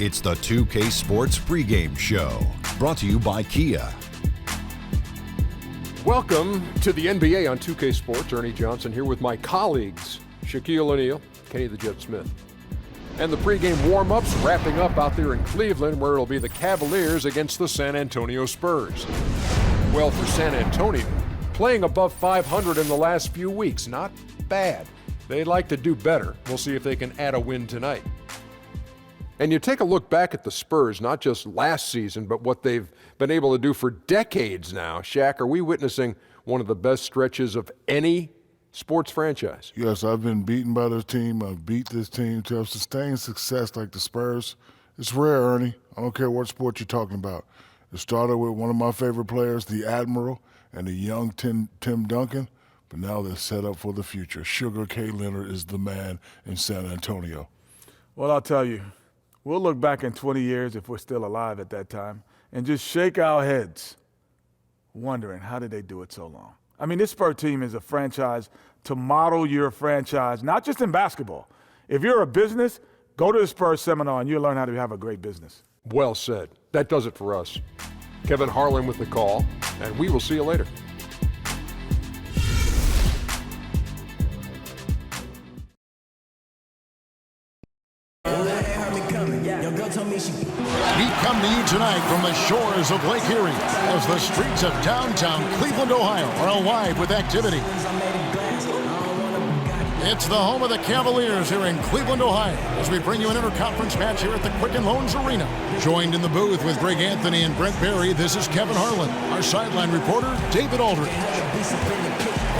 It's the 2K Sports pregame show, brought to you by Kia. Welcome to the NBA on 2K Sports. Ernie Johnson here with my colleagues, Shaquille O'Neal, Kenny the Jet Smith. And the pregame warm-ups wrapping up out there in Cleveland, where it'll be the Cavaliers against the San Antonio Spurs. Well, for San Antonio, playing above 500 in the last few weeks, not bad. They'd like to do better. We'll see if they can add a win tonight. And you take a look back at the Spurs, not just last season, but what they've been able to do for decades now. Shaq, are we witnessing one of the best stretches of any sports franchise? Yes, I've been beaten by this team. I've beat this team. To have sustained success like the Spurs, it's rare, Ernie. I don't care what sport you're talking about. It started with one of my favorite players, the Admiral, and the young Tim Duncan, but now they're set up for the future. Sugar K. Leonard is the man in San Antonio. Well, I'll tell you, we'll look back in 20 years, if we're still alive at that time, and just shake our heads wondering, how did they do it so long? I mean, this Spurs team is a franchise to model your franchise, not just in basketball. If you're a business, go to the Spurs seminar and you'll learn how to have a great business. Well said. That does it for us. Kevin Harlan with the call, and we will see you later. We come to you tonight from the shores of Lake Erie as the streets of downtown Cleveland, Ohio are alive with activity. It's the home of the Cavaliers here in Cleveland, Ohio, as we bring you an interconference match here at the Quicken Loans Arena. Joined in the booth with Greg Anthony and Brent Barry, this is Kevin Harlan. Our sideline reporter, David Aldridge.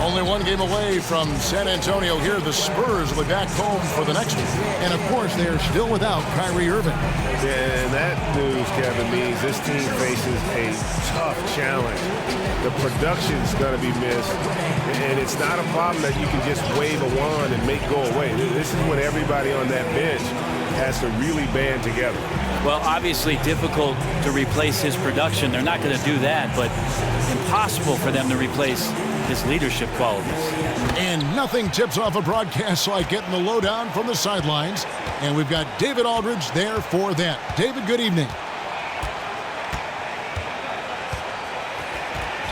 Only one game away from San Antonio here. The Spurs will be back home for the next one. And, of course, they are still without Kyrie Irving. Yeah, and that news, Kevin, means this team faces a tough challenge. The production's going to be missed, and it's not a problem that you can just wave a wand and make go away. This is when everybody on that bench has to really band together. Well, obviously difficult to replace his production. They're not going to do that, but impossible for them to replace his leadership qualities. And nothing tips off a broadcast like getting the lowdown from the sidelines. And we've got David Aldridge there for that. David, good evening.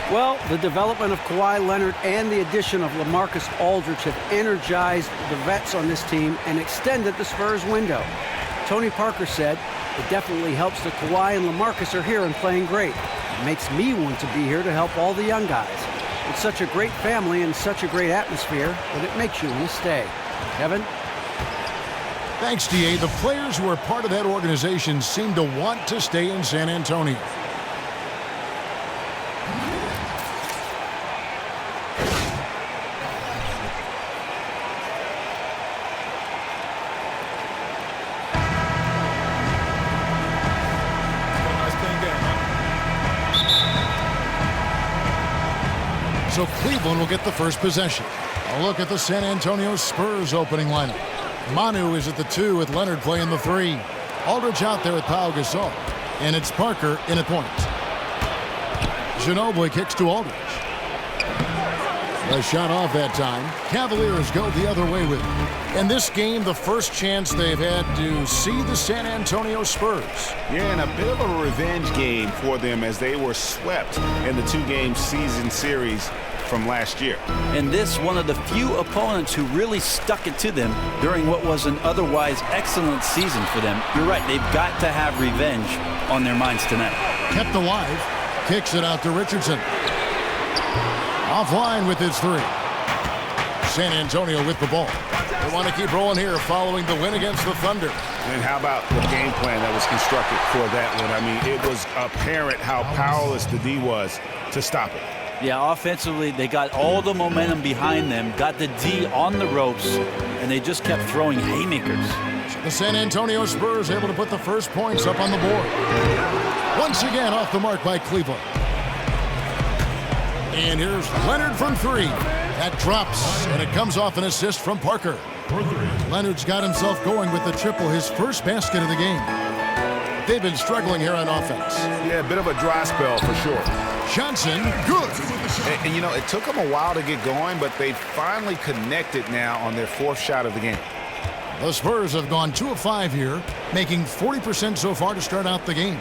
Well, the development of Kawhi Leonard and the addition of LaMarcus Aldridge have energized the vets on this team and extended the Spurs window. Tony Parker said, it definitely helps that Kawhi and LaMarcus are here and playing great. It makes me want to be here to help all the young guys. It's such a great family and such a great atmosphere that it makes you want to stay. Kevin? Thanks, D.A. The players who are part of that organization seem to want to stay in San Antonio. So Cleveland will get the first possession. A look at the San Antonio Spurs opening lineup. Manu is at the 2 with Leonard playing the 3. Aldridge out there with Pau Gasol. And it's Parker in at point. Ginobili kicks to Aldridge. A shot off that time. Cavaliers go the other way with it. In this game, the first chance they've had to see the San Antonio Spurs. Yeah, and a bit of a revenge game for them as they were swept in the 2-game season series from last year. And this one of the few opponents who really stuck it to them during what was an otherwise excellent season for them. You're right, they've got to have revenge on their minds tonight. Kept alive, kicks it out to Richardson. Offline with his 3. San Antonio with the ball. They want to keep rolling here following the win against the Thunder. And how about the game plan that was constructed for that one? I mean, it was apparent how powerless the D was to stop it. Yeah, offensively, they got all the momentum behind them, got the D on the ropes, and they just kept throwing haymakers. The San Antonio Spurs able to put the first points up on the board. Once again off the mark by Cleveland. And here's Leonard from 3. That drops, and it comes off an assist from Parker. Leonard's got himself going with the triple, his first basket of the game. They've been struggling here on offense. Yeah, a bit of a dry spell for sure. Johnson, good. And you know, it took them a while to get going, but they finally connected now on their 4th shot of the game. The Spurs have gone 2 of 5 here, making 40% so far to start out the game.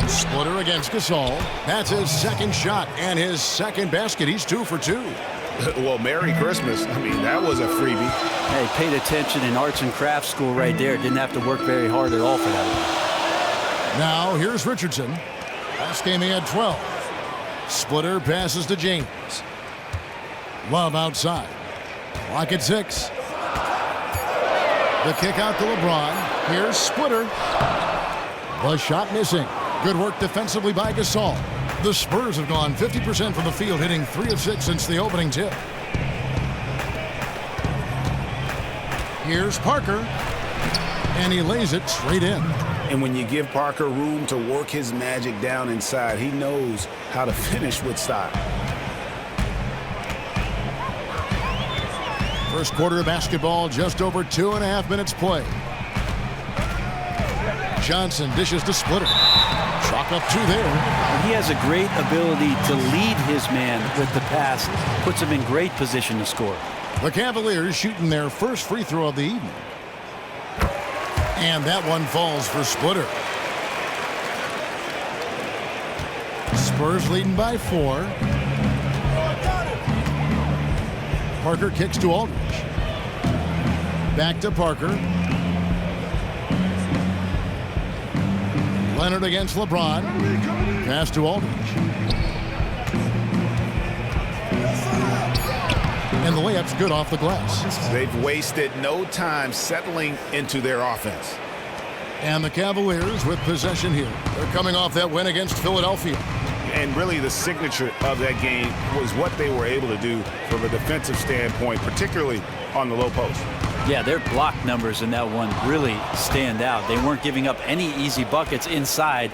Splitter against Gasol. That's his second shot and his second basket. He's 2 for 2. Well, Merry Christmas. I mean, that was a freebie. Hey, paid attention in arts and crafts school right there. Didn't have to work very hard at all for that. Now here's Richardson. Last game he had 12. Splitter passes to James. Love outside. Clock at 6. The kick out to LeBron. Here's Splitter. The shot missing. Good work defensively by Gasol. The Spurs have gone 50% from the field, hitting 3 of 6 since the opening tip. Here's Parker. And he lays it straight in. And when you give Parker room to work his magic down inside, he knows how to finish with style. First quarter of basketball, just over 2.5 minutes play. Johnson dishes to Splitter. Chalk up 2 there. He has a great ability to lead his man with the pass. Puts him in great position to score. The Cavaliers shooting their first free throw of the evening. And that one falls for Splitter. Spurs leading by 4. Parker kicks to Aldridge. Back to Parker. Leonard against LeBron. Pass to Aldridge. And the layup's good off the glass. They've wasted no time settling into their offense. And the Cavaliers with possession here. They're coming off that win against Philadelphia. And really the signature of that game was what they were able to do from a defensive standpoint, particularly on the low post. Yeah, their block numbers in that one really stand out. They weren't giving up any easy buckets inside.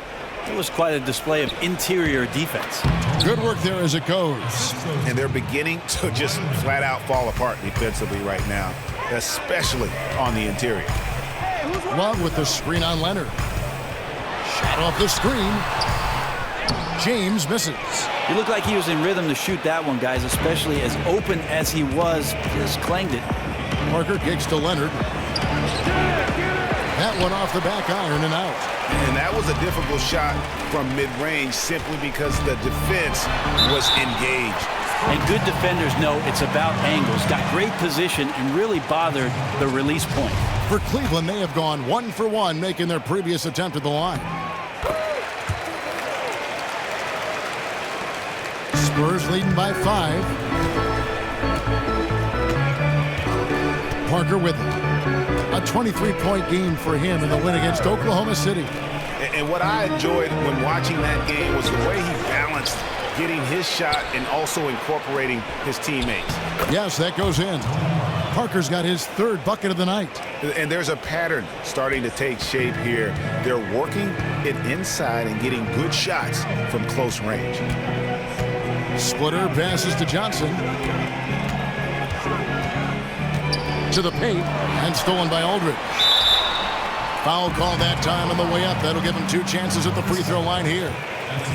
It was quite a display of interior defense. Good work there as it goes. And they're beginning to just flat out fall apart defensively right now, especially on the interior. Love with the screen on Leonard. Shot off the screen. James misses. He looked like he was in rhythm to shoot that one, guys, especially as open as he was. Just clanged it. Parker kicks to Leonard. That one off the back iron and out. And that was a difficult shot from mid-range simply because the defense was engaged. And good defenders know it's about angles. Got great position and really bothered the release point. For Cleveland, they have gone 1 for 1, making their previous attempt at the line. Spurs leading by 5. Parker with it. A 23-point game for him in the win against Oklahoma City. And what I enjoyed when watching that game was the way he balanced getting his shot and also incorporating his teammates. Yes, that goes in. Parker's got his 3rd bucket of the night. And there's a pattern starting to take shape here. They're working it inside and getting good shots from close range. Splitter passes to Johnson. To the paint and stolen by Aldridge. Foul call that time on the way up. That'll give him 2 chances at the free throw line here.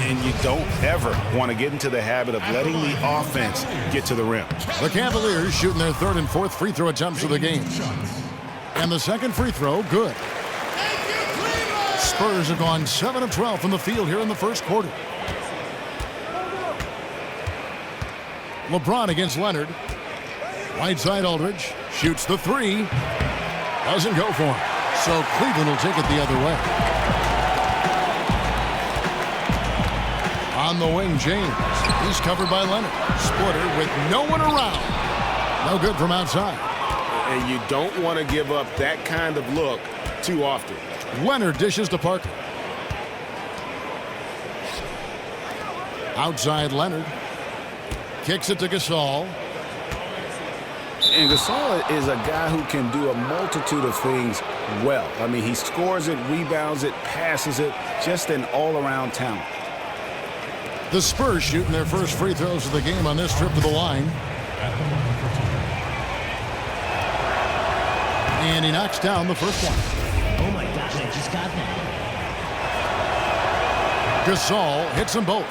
And you don't ever want to get into the habit of letting the offense get to the rim. The Cavaliers shooting their 3rd and 4th free throw attempts of the game. And the second free throw, good. Spurs have gone 7 of 12 from the field here in the first quarter. LeBron against Leonard. Right side Aldridge shoots the 3. Doesn't go for him. So Cleveland will take it the other way. On the wing, James. He's covered by Leonard. Splitter with no one around. No good from outside. And you don't want to give up that kind of look too often. Leonard dishes to Parker. Outside Leonard. Kicks it to Gasol. And Gasol is a guy who can do a multitude of things well. I mean, he scores it, rebounds it, passes it, just an all-around talent. The Spurs shooting their first free throws of the game on this trip to the line. And he knocks down the first one. Oh my gosh, I just got that. Gasol hits them both.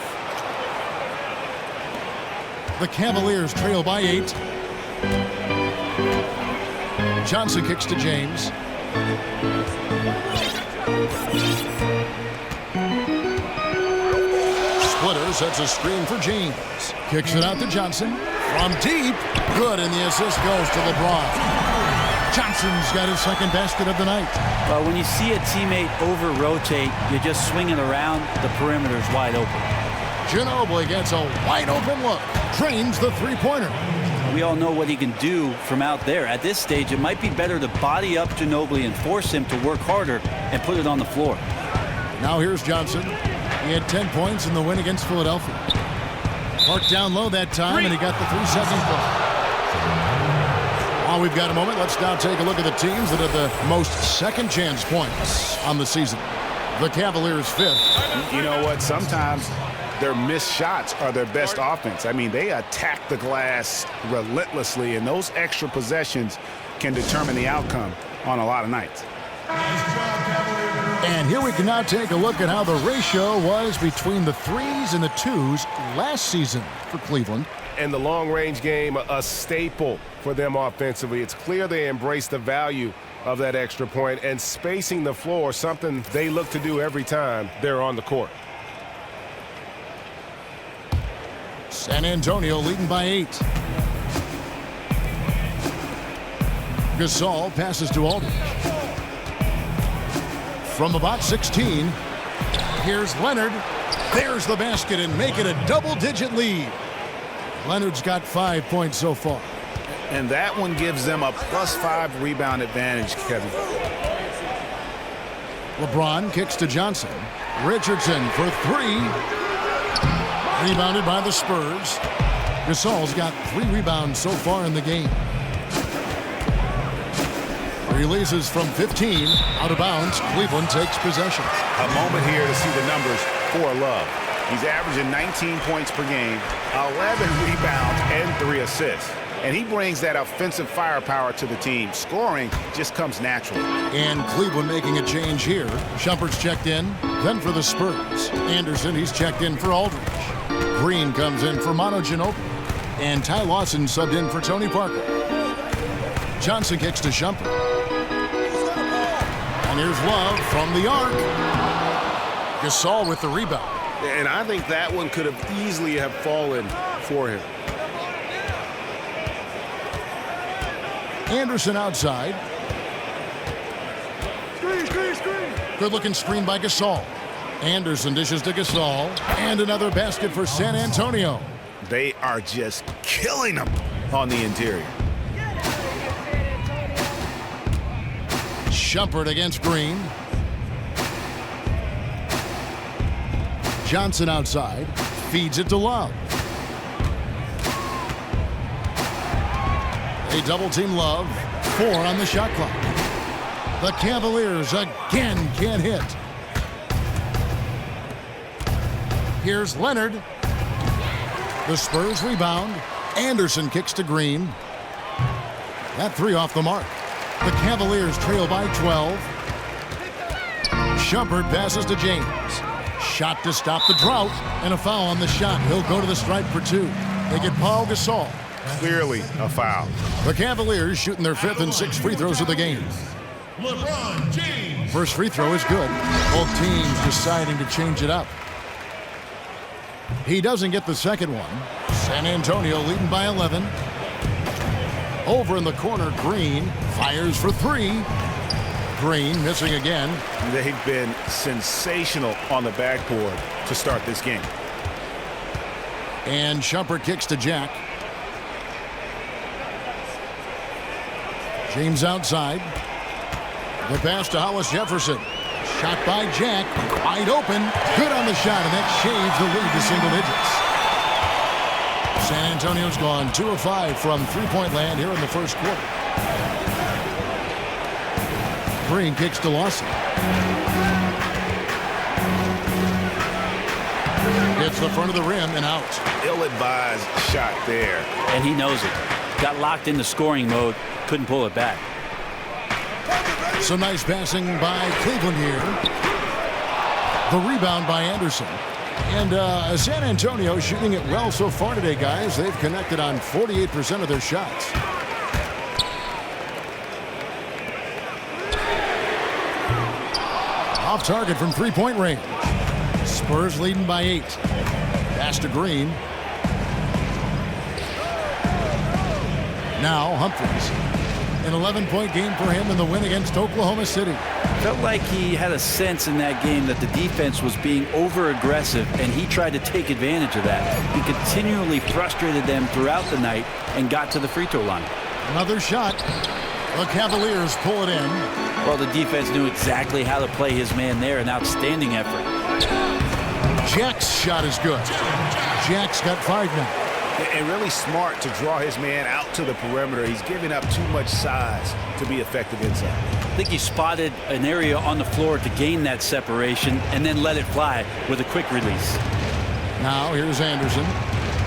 The Cavaliers trail by 8. Johnson kicks to James. Splitter sets a screen for James. Kicks it out to Johnson. From deep. Good, and the assist goes to LeBron. Johnson's got his second basket of the night. Well, when you see a teammate over-rotate, you're just swinging around, the perimeter's wide open. Ginobili gets a wide-open look. Drains the three-pointer. We all know what he can do from out there. At this stage, it might be better to body up Ginobili and force him to work harder and put it on the floor. Now here's Johnson. He had 10 points in the win against Philadelphia. Marked down low that time, and he got the 3-second call. While we've got a moment, let's now take a look at the teams that have the most second-chance points on the season. The Cavaliers 5th. You know what? Sometimes their missed shots are their best offense. I mean, they attack the glass relentlessly, and those extra possessions can determine the outcome on a lot of nights. And here we can now take a look at how the ratio was between the 3s and the 2s last season for Cleveland. And the long-range game, a staple for them offensively. It's clear they embrace the value of that extra point, and spacing the floor, something they look to do every time they're on the court. San Antonio leading by 8. Gasol passes to Aldridge. From about 16, here's Leonard. There's the basket and make it a double-digit lead. Leonard's got 5 points so far. And that one gives them a +5 rebound advantage, Kevin. LeBron kicks to Johnson. Richardson for 3. Rebounded by the Spurs. Gasol's got 3 rebounds so far in the game. Releases from 15. Out of bounds. Cleveland takes possession. A moment here to see the numbers for Love. He's averaging 19 points per game, 11 rebounds, and 3 assists. And he brings that offensive firepower to the team. Scoring just comes naturally. And Cleveland making a change here. Shumpert's checked in. Then for the Spurs. Anderson, he's checked in for Aldridge. Green comes in for Manu Ginobili. And Ty Lawson subbed in for Tony Parker. Johnson kicks to Shumpert. And here's Love from the arc. Gasol with the rebound. And I think that one could have easily have fallen for him. Anderson outside. Screen. Good-looking screen by Gasol. Anderson dishes to Gasol. And another basket for San Antonio. They are just killing them on the interior. Shumpert against Green. Johnson outside. Feeds it to Love. They double-team Love. 4 on the shot clock. The Cavaliers again can't hit. Here's Leonard. The Spurs rebound. Anderson kicks to Green. That 3 off the mark. The Cavaliers trail by 12. Shumpert passes to James. Shot to stop the drought, and a foul on the shot. He'll go to the stripe for 2. They get Paul Gasol. Clearly a foul. The Cavaliers shooting their 5th and 6th free throws of the game. LeBron James. First free throw is good. Both teams deciding to change it up. He doesn't get the second one. San Antonio leading by 11. Over in the corner, Green fires for 3. Green missing again. They've been sensational on the backboard to start this game. And Shumpert kicks to Jack. James outside. The pass to Hollis Jefferson. Shot by Jack. Wide open. Good on the shot, and that shaves the lead to single digits. San Antonio's gone 2 of 5 from three-point land here in the first quarter. Green kicks to Lawson. Hits the front of the rim and out. Ill-advised shot there. And he knows it. Got locked into scoring mode. Couldn't pull it back. Some nice passing by Cleveland here. The rebound by Anderson. And San Antonio shooting it well so far today, guys. They've connected on 48% of their shots. Off target from three-point range. Spurs leading by 8. Pass to Green. Now Humphries. An 11-point game for him in the win against Oklahoma City. Felt like he had a sense in that game that the defense was being over-aggressive, and he tried to take advantage of that. He continually frustrated them throughout the night and got to the free throw line. Another shot. The Cavaliers pull it in. Well, the defense knew exactly how to play his man there. An outstanding effort. Jack's shot is good. Jack's got 5 now. And really smart to draw his man out to the perimeter. He's giving up too much size to be effective inside. I think he spotted an area on the floor to gain that separation and then let it fly with a quick release. Now here's Anderson.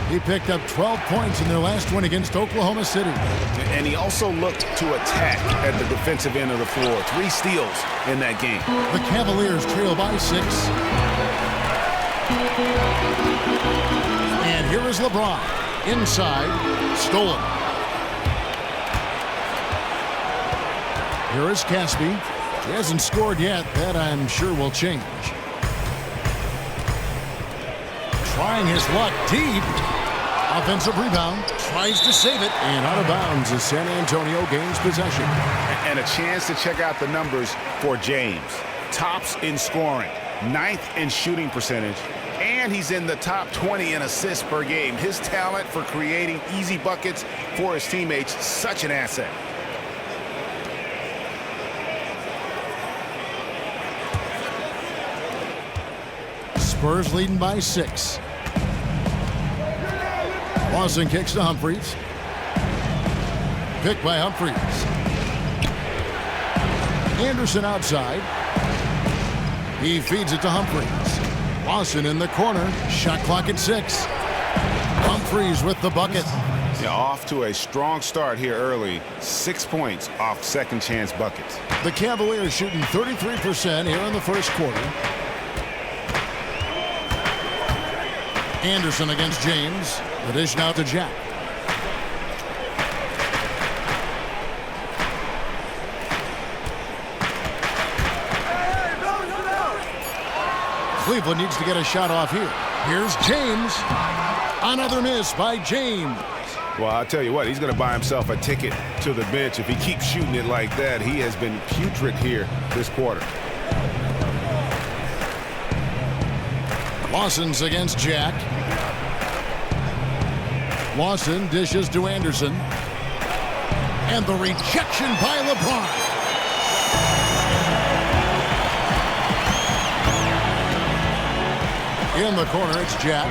He picked up 12 points in their last win against Oklahoma City. And he also looked to attack at the defensive end of the floor. 3 steals in that game. The Cavaliers trail by 6. And here is LeBron. Inside. Stolen. Here is Caspi. He hasn't scored yet. That, I'm sure, will change. Trying his luck deep. Offensive rebound. Tries to save it. And out of bounds as San Antonio gains possession. And a chance to check out the numbers for James. Tops in scoring. 9th in shooting percentage. And he's in the top 20 in assists per game. His talent for creating easy buckets for his teammates, such an asset. Spurs leading by 6. Lawson kicks to Humphries. Picked by Humphries. Anderson outside. He feeds it to Humphries. Lawson in the corner. Shot clock at 6. Humphries with the bucket. Yeah, off to a strong start here early. 6 points off second chance buckets. The Cavaliers shooting 33% here in the first quarter. Anderson against James. The dish now to Jack. Cleveland needs to get a shot off here. Here's James. Another miss by James. Well, I'll tell you what, he's going to buy himself a ticket to the bench. If he keeps shooting it like that, he has been putrid here this quarter. Lawson's against Jack. Lawson dishes to Anderson. And the rejection by LeBron. In the corner, it's Jack.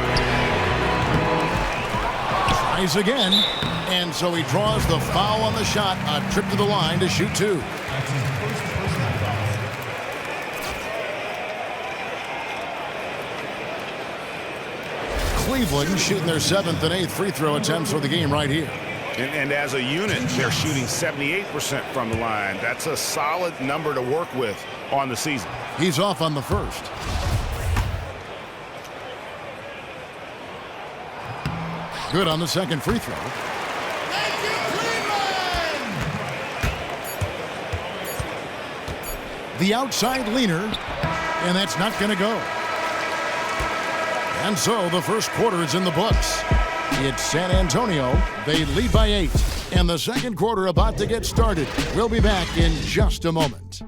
Tries again. And so he draws the foul on the shot. A trip to the line to shoot 2. Cleveland shooting their 7th and 8th free throw attempts for the game right here. And as a unit, they're shooting 78% from the line. That's a solid number to work with on the season. He's off on the first. Good on the second free throw. Thank you, Cleveland! The outside leaner, and that's not going to go. And so the first quarter is in the books. It's San Antonio. They lead by 8. And the second quarter about to get started. We'll be back in just a moment.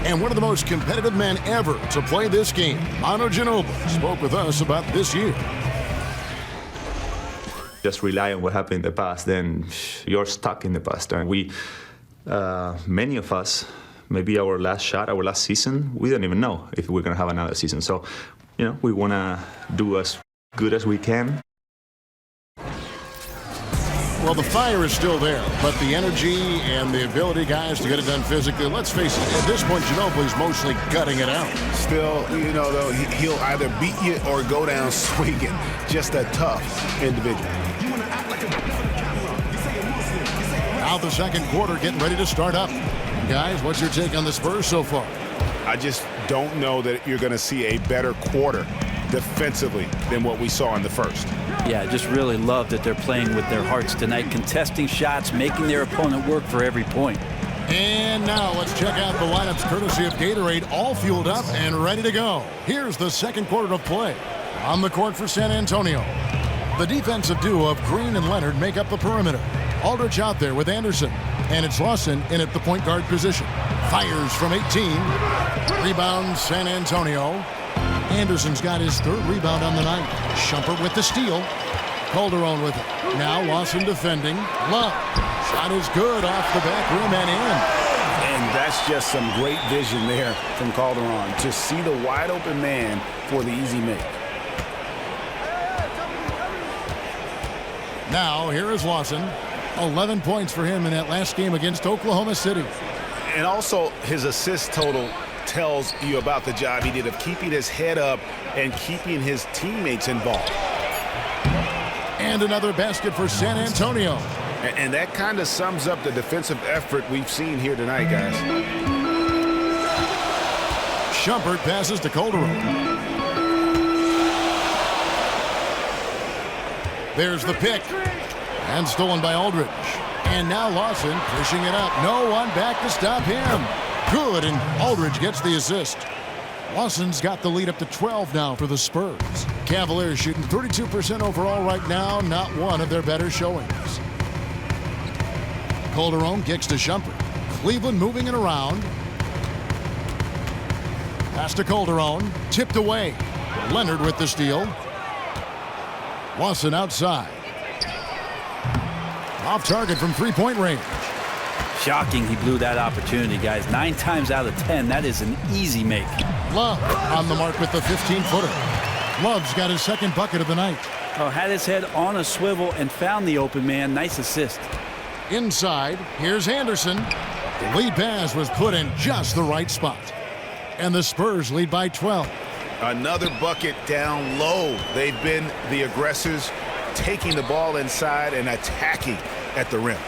And one of the most competitive men ever to play this game, Manu Ginobili, spoke with us about this year. Just rely on what happened in the past, then you're stuck in the past. And we, many of us, maybe our last shot, our last season, we don't even know if we're going to have another season. So, we want to do as good as we can. Well, the fire is still there, but the energy and the ability, guys, to get it done physically, let's face it, at this point, Ginobili's mostly gutting it out. Still, you know, though, he'll either beat you or go down swinging. Just a tough individual. Now the second quarter getting ready to start up. Guys, what's your take on the Spurs so far? I just don't know that you're going to see a better quarter defensively than what we saw in the first. Yeah, I just really love that they're playing with their hearts tonight, contesting shots, making their opponent work for every point. And now let's check out the lineups courtesy of Gatorade, all fueled up and ready to go. Here's the second quarter of play. On the court for San Antonio, the defensive duo of Green and Leonard make up the perimeter. Aldridge out there with Anderson, and it's Lawson in at the point guard position. Fires from 18. Rebound San Antonio. Anderson's got his third rebound on the night. Shumpert with the steal. Calderon with it. Now Lawson defending. Love. Shot is good off the back rim and in. And that's just some great vision there from Calderon to see the wide open man for the easy make. Now here is Lawson. 11 points for him in that last game against Oklahoma City. And also his assist total tells you about the job he did of keeping his head up and keeping his teammates involved. And another basket for San Antonio. And that kind of sums up the defensive effort we've seen here tonight, guys. Shumpert passes to Calderon. There's the pick. And stolen by Aldridge. And now Lawson pushing it up. No one back to stop him. Good, and Aldridge gets the assist. Lawson's got the lead up to 12 now for the Spurs. Cavaliers shooting 32% overall right now, not one of their better showings. Calderon kicks to Shumpert. Cleveland moving it around. Pass to Calderon, tipped away. Leonard with the steal. Lawson outside. Off target from three-point range. Shocking he blew that opportunity, guys. 9 times out of 10, that is an easy make. Love on the mark with the 15-footer. Love's got his second bucket of the night. Oh, had his head on a swivel and found the open man. Nice assist. Inside, here's Anderson. The lead pass was put in just the right spot. And the Spurs lead by 12. Another bucket down low. They've been the aggressors, taking the ball inside and attacking at the rim.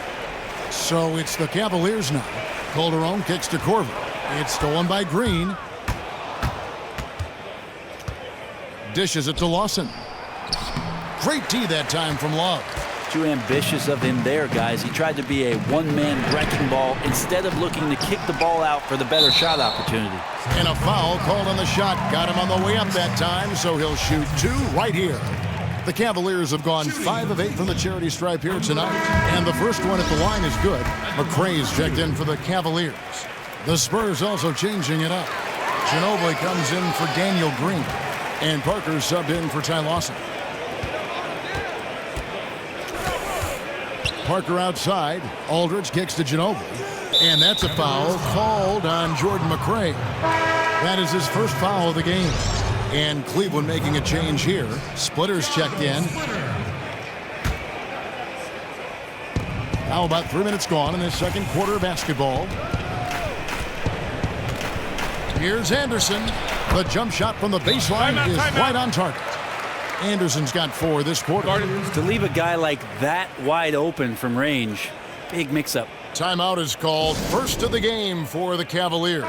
So it's the Cavaliers now. Calderon kicks to Korver. It's stolen by Green. Dishes it to Lawson. Great D that time from Love. Too ambitious of him there, guys. He tried to be a one-man wrecking ball instead of looking to kick the ball out for the better shot opportunity. And a foul called on the shot. Got him on the way up that time, so he'll shoot 2 right here. The Cavaliers have gone 5 of 8 from the charity stripe here tonight. And the first one at the line is good. McRae's checked in for the Cavaliers. The Spurs also changing it up. Ginobili comes in for Daniel Green. And Parker subbed in for Ty Lawson. Parker outside. Aldridge kicks to Ginobili. And that's a foul called on Jordan McRae. That is his first foul of the game. And Cleveland making a change here. Splitters checked in. Now about 3 minutes gone in the second quarter of basketball. Here's Anderson. The jump shot from the baseline is right on target. Anderson's got 4 this quarter. To leave a guy like that wide open from range, big mix-up. Timeout is called. First of the game for the Cavaliers.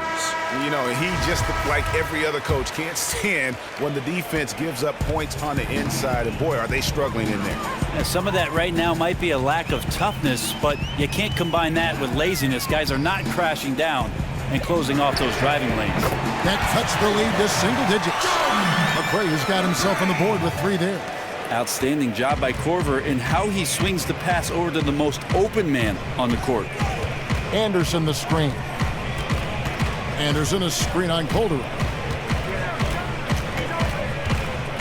You know, he just, like every other coach, can't stand when the defense gives up points on the inside. And boy, are they struggling in there. Yeah, some of that right now might be a lack of toughness, but you can't combine that with laziness. Guys are not crashing down and closing off those driving lanes. That cuts the lead to single digits. McRae has got himself on the board with 3 there. Outstanding job by Korver in how he swings the pass over to the most open man on the court. Anderson the screen. Anderson a screen on Calderon.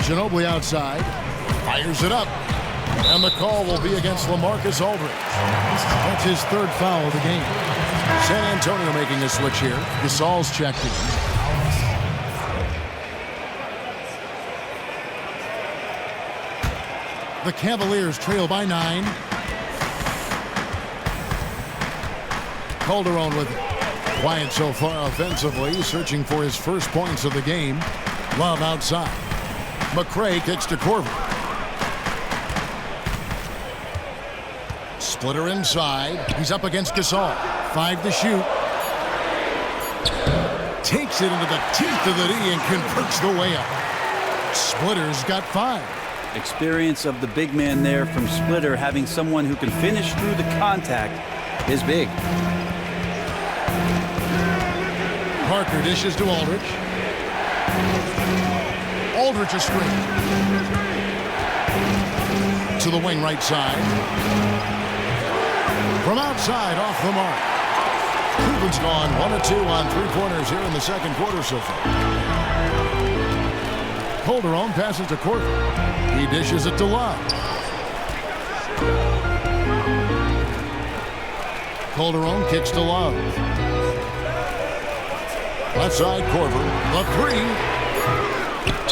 Ginobili outside. Fires it up. And the call will be against LaMarcus Aldridge. That's his 3rd foul of the game. San Antonio making a switch here. Gasol's checked in. The Cavaliers trail by 9. Calderon with it. Quiet so far offensively, searching for his first points of the game. Love outside. McCray kicks to Corver. Splitter inside. He's up against Gasol. 5 to shoot. Takes it into the teeth of the D and converts the way up. Splitter's got 5. Experience of the big man there from Splitter, having someone who can finish through the contact, is big. Parker dishes to Aldridge. Aldridge a screen. To the wing right side. From outside, off the mark. Cleveland's gone 1 of 2 on 3-pointers here in the second quarter so far. Calderon passes to Corver. He dishes it to Love. Calderon kicks to Love. Left side, Corver. The 3.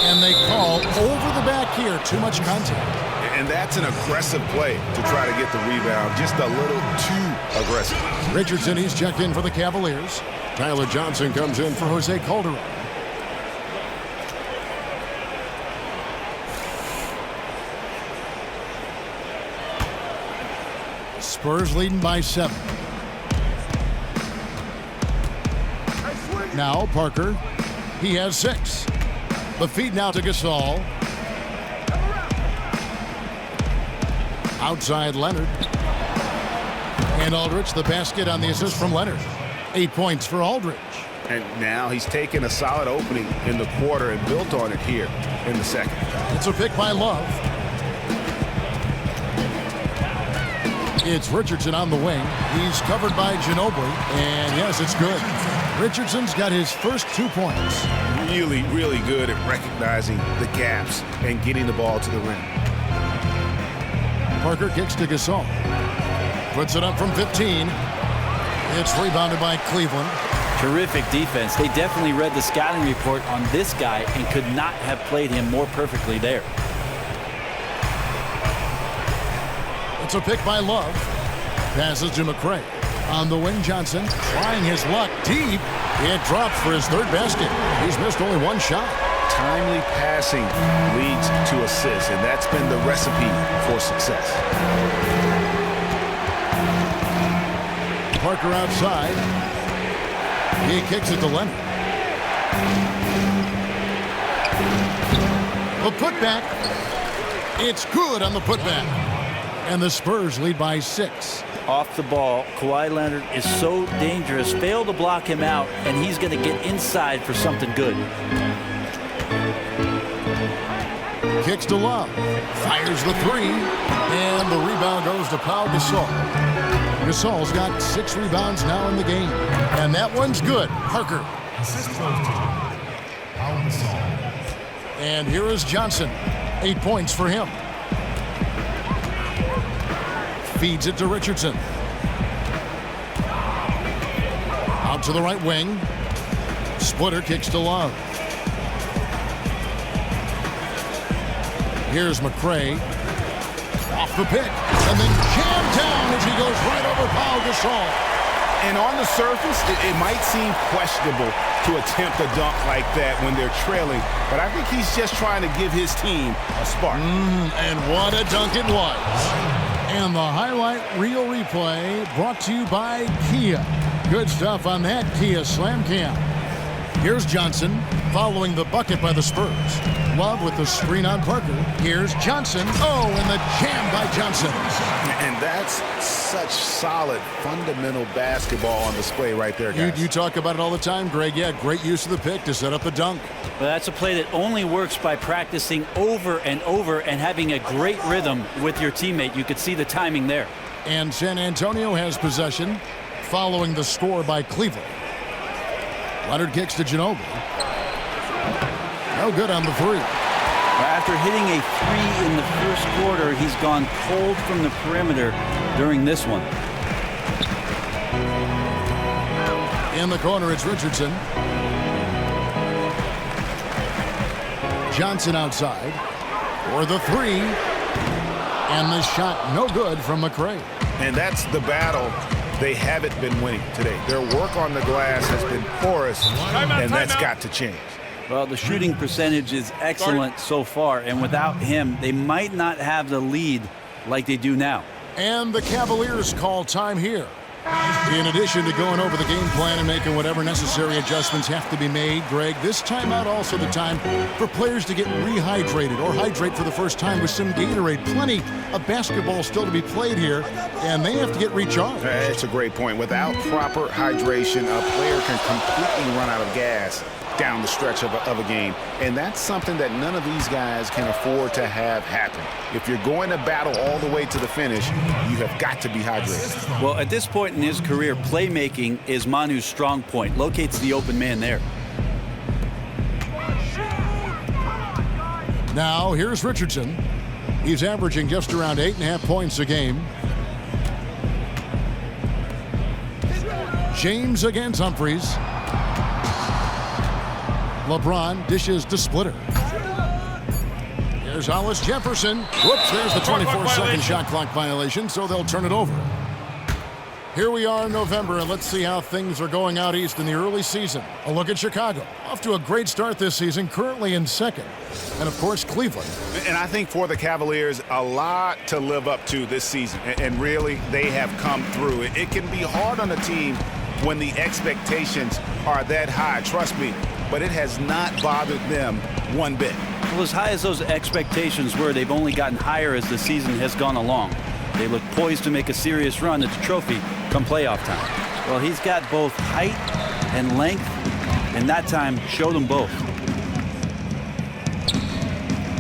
And they call over the back here. Too much contact. And that's an aggressive play to try to get the rebound. Just a little too aggressive. Richardson, he's checked in for the Cavaliers. Tyler Johnson comes in for Jose Calderon. Spurs leading by 7. Now Parker. He has 6. The feed now to Gasol. Outside Leonard. And Aldridge, the basket on the assist from Leonard. 8 points for Aldridge. And now he's taken a solid opening in the quarter and built on it here in the second. It's a pick by Love. It's Richardson on the wing. He's covered by Ginobili. And yes, it's good. Richardson's got his first 2 points. Really, really good at recognizing the gaps and getting the ball to the rim. Parker kicks to Gasol. Puts it up from 15. It's rebounded by Cleveland. Terrific defense. They definitely read the scouting report on this guy and could not have played him more perfectly there. It's a pick by Love. Passes to McCray. On the wing, Johnson trying his luck deep. It drops for his 3rd basket. He's missed only 1 shot. Timely passing leads to assists, and that's been the recipe for success. Parker outside. He kicks it to Leonard. The putback. It's good on the putback. And the Spurs lead by 6. Off the ball, Kawhi Leonard is so dangerous. Fail to block him out, and he's going to get inside for something good. Kicks to Love. Fires the 3. And the rebound goes to Pau Gasol. Gasol's got 6 rebounds now in the game. And that one's good. Parker. And here is Johnson. 8 points for him. Feeds it to Richardson. Out to the right wing. Splitter kicks to Love. Here's McCray. Off the pick. And then jammed down as he goes right over Pau Gasol. And on the surface, it might seem questionable to attempt a dunk like that when they're trailing. But I think he's just trying to give his team a spark. And what a dunk it was. And the highlight reel replay brought to you by Kia. Good stuff on that Kia Slam Cam. Here's Johnson following the bucket by the Spurs. Love with the screen on Parker. Here's Johnson. Oh, and the jam by Johnson. And that's such solid, fundamental basketball on display right there, guys. You talk about it all the time, Greg. Yeah, great use of the pick to set up the dunk. Well, that's a play that only works by practicing over and over and having a great rhythm with your teammate. You could see the timing there. And San Antonio has possession following the score by Cleveland. Leonard kicks to Ginobili. No good on the 3. After hitting a 3 in the first quarter, he's gone cold from the perimeter during this one. In the corner, it's Richardson. Johnson outside for the 3. And the shot no good from McCray. And that's the battle they haven't been winning today. Their work on the glass has been porous, and that's got to change. Well, the shooting percentage is excellent so far, and without him, they might not have the lead like they do now. And the Cavaliers call time here. In addition to going over the game plan and making whatever necessary adjustments have to be made, Greg, this timeout also the time for players to get rehydrated or hydrate for the first time with some Gatorade. Plenty of basketball still to be played here, and they have to get recharged. That's a great point. Without proper hydration, a player can completely run out of gas down the stretch of a game. And that's something that none of these guys can afford to have happen. If you're going to battle all the way to the finish, you have got to be hydrated. Well, at this point in his career, playmaking is Manu's strong point. Locates the open man there. Now, here's Richardson. He's averaging just around 8.5 points a game. James against Humphries. LeBron dishes to Splitter. Here's Hollis Jefferson. Whoops, there's the 24-second shot clock violation, so they'll turn it over. Here we are in November, and let's see how things are going out east in the early season. A look at Chicago. Off to a great start this season, currently in second. And, of course, Cleveland. And I think for the Cavaliers, a lot to live up to this season. And really, they have come through. It can be hard on a team when the expectations are that high. Trust me. But it has not bothered them one bit. Well, as high as those expectations were, they've only gotten higher as the season has gone along. They look poised to make a serious run at the trophy come playoff time. Well, he's got both height and length, and that time showed them both.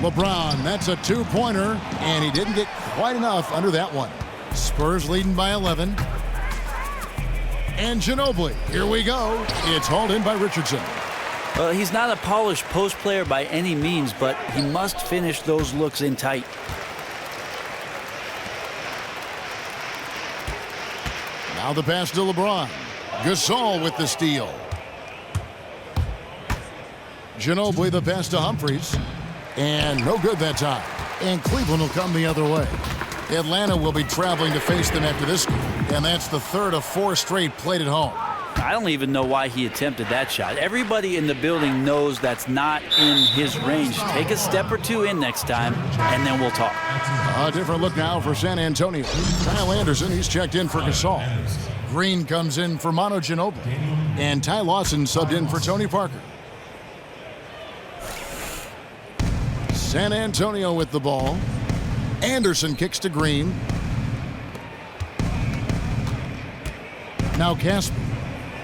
LeBron, that's a two-pointer, and he didn't get quite enough under that one. Spurs leading by 11. And Ginobili, here we go. It's hauled in by Richardson. Well, he's not a polished post player by any means, but he must finish those looks in tight. Now the pass to LeBron. Gasol with the steal. Ginobili the pass to Humphries. And no good that time. And Cleveland will come the other way. Atlanta will be traveling to face them after this game. And that's the third of 4 straight played at home. I don't even know why he attempted that shot. Everybody in the building knows that's not in his range. Take a step or two in next time, and then we'll talk. A different look now for San Antonio. Kyle Anderson, he's checked in for Gasol. Green comes in for Manu Ginobili. And Ty Lawson subbed in for Tony Parker. San Antonio with the ball. Anderson kicks to Green. Now Casper.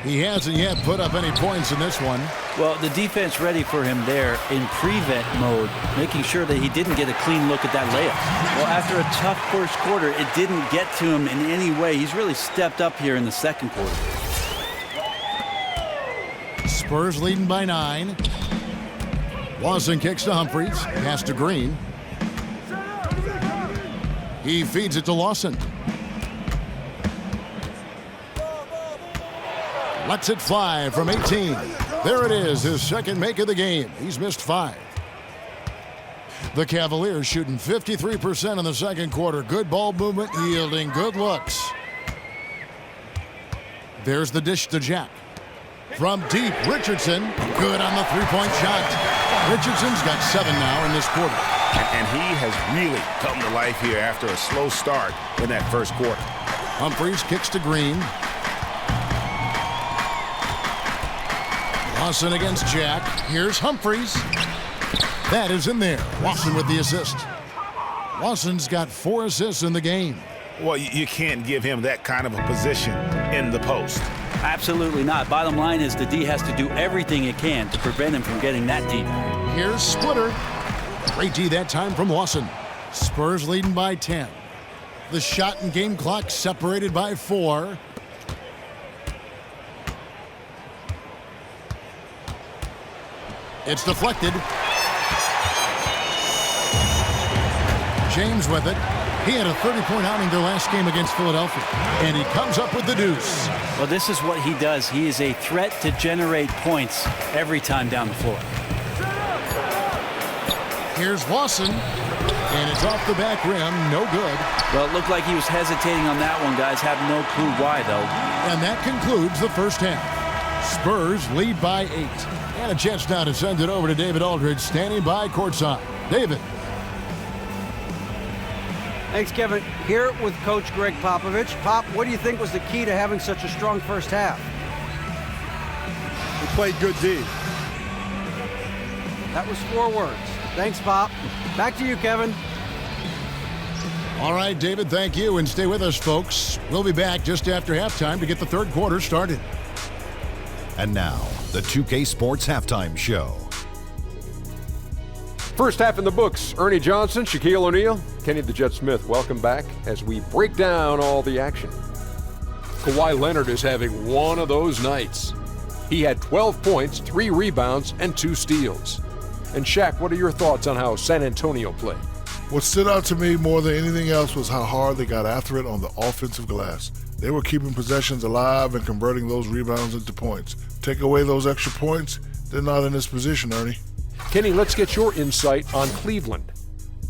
He hasn't yet put up any points in this one. Well, the defense ready for him there in prevent mode, making sure that he didn't get a clean look at that layup. Well, after a tough first quarter, it didn't get to him in any way. He's really stepped up here in the second quarter. Spurs leading by 9. Lawson kicks to Humphries. Pass to Green. He feeds it to Lawson. Lets it fly from 18. There it is, his second make of the game. He's missed 5. The Cavaliers shooting 53% in the second quarter. Good ball movement, yielding good looks. There's the dish to Jack. From deep, Richardson. Good on the three-point shot. Richardson's got 7 now in this quarter. And he has really come to life here after a slow start in that first quarter. Humphries kicks to Green. Lawson against Jack. Here's Humphries. That is in there. Lawson with the assist. Lawson's got 4 assists in the game. Well, you can't give him that kind of a position in the post. Absolutely not. Bottom line is the D has to do everything it can to prevent him from getting that deep. Here's Splitter. Great D that time from Lawson. Spurs leading by 10. The shot and game clock separated by 4. It's deflected. James with it. He had a 30-point outing their last game against Philadelphia. And he comes up with the deuce. Well, this is what he does. He is a threat to generate points every time down the floor. Here's Lawson. And it's off the back rim. No good. Well, it looked like he was hesitating on that one, guys. Have no clue why, though. And that concludes the first half. Spurs lead by 8. And a chance now to send it over to David Aldridge, standing by courtside. David. Thanks, Kevin. Here with Coach Greg Popovich. Pop, what do you think was the key to having such a strong first half? We played good D. That was 4 words. Thanks, Pop. Back to you, Kevin. All right, David, thank you. And stay with us, folks. We'll be back just after halftime to get the third quarter started. And now, the 2K Sports Halftime Show. First half in the books. Ernie Johnson, Shaquille O'Neal, Kenny the Jet Smith. Welcome back as we break down all the action. Kawhi Leonard is having one of those nights. He had 12 points, 3 rebounds, and 2 steals. And Shaq, what are your thoughts on how San Antonio played? What stood out to me more than anything else was how hard they got after it on the offensive glass. They were keeping possessions alive and converting those rebounds into points. Take away those extra points, they're not in this position, Ernie. Kenny, let's get your insight on Cleveland.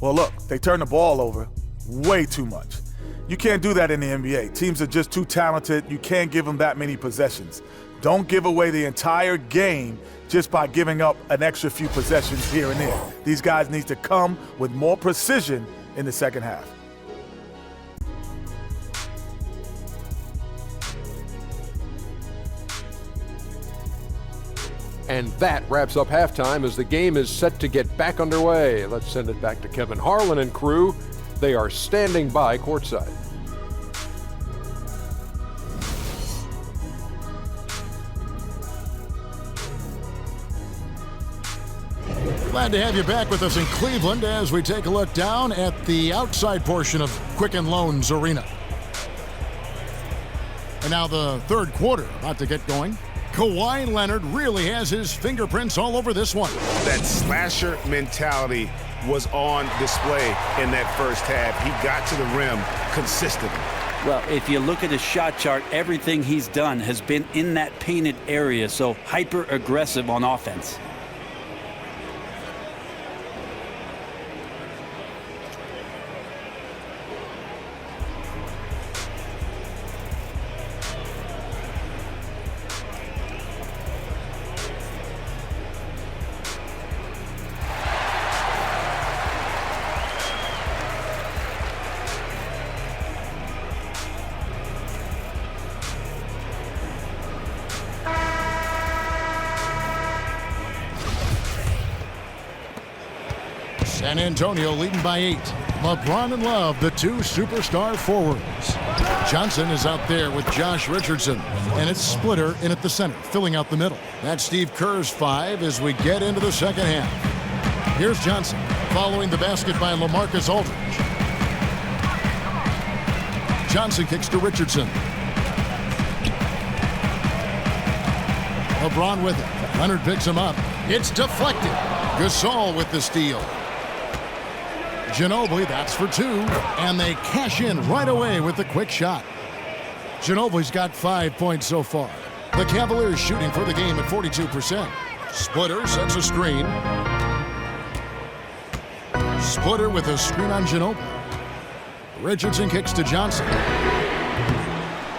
Well, look, they turn the ball over way too much. You can't do that in the NBA. Teams are just too talented. You can't give them that many possessions. Don't give away the entire game just by giving up an extra few possessions here and there. These guys need to come with more precision in the second half. And that wraps up halftime as the game is set to get back underway. Let's send it back to Kevin Harlan and crew. They are standing by courtside. Glad to have you back with us in Cleveland as we take a look down at the outside portion of Quicken Loans Arena. And now the third quarter about to get going. Kawhi Leonard really has his fingerprints all over this one. That slasher mentality was on display in that first half. He got to the rim consistently. Well, if you look at his shot chart, everything he's done has been in that painted area, so hyper-aggressive on offense. San Antonio leading by 8. LeBron and Love, the 2 superstar forwards. Johnson is out there with Josh Richardson, and it's Splitter in at the center, filling out the middle. That's Steve Kerr's 5 as we get into the second half. Here's Johnson, following the basket by LaMarcus Aldridge. Johnson kicks to Richardson. LeBron with it. Leonard picks him up. It's deflected. Gasol with the steal. Ginobili, that's for 2, and they cash in right away with the quick shot. Ginobili's got 5 points so far. The Cavaliers shooting for the game at 42%. Splitter sets a screen. Splitter with a screen on Ginobili. Richardson kicks to Johnson.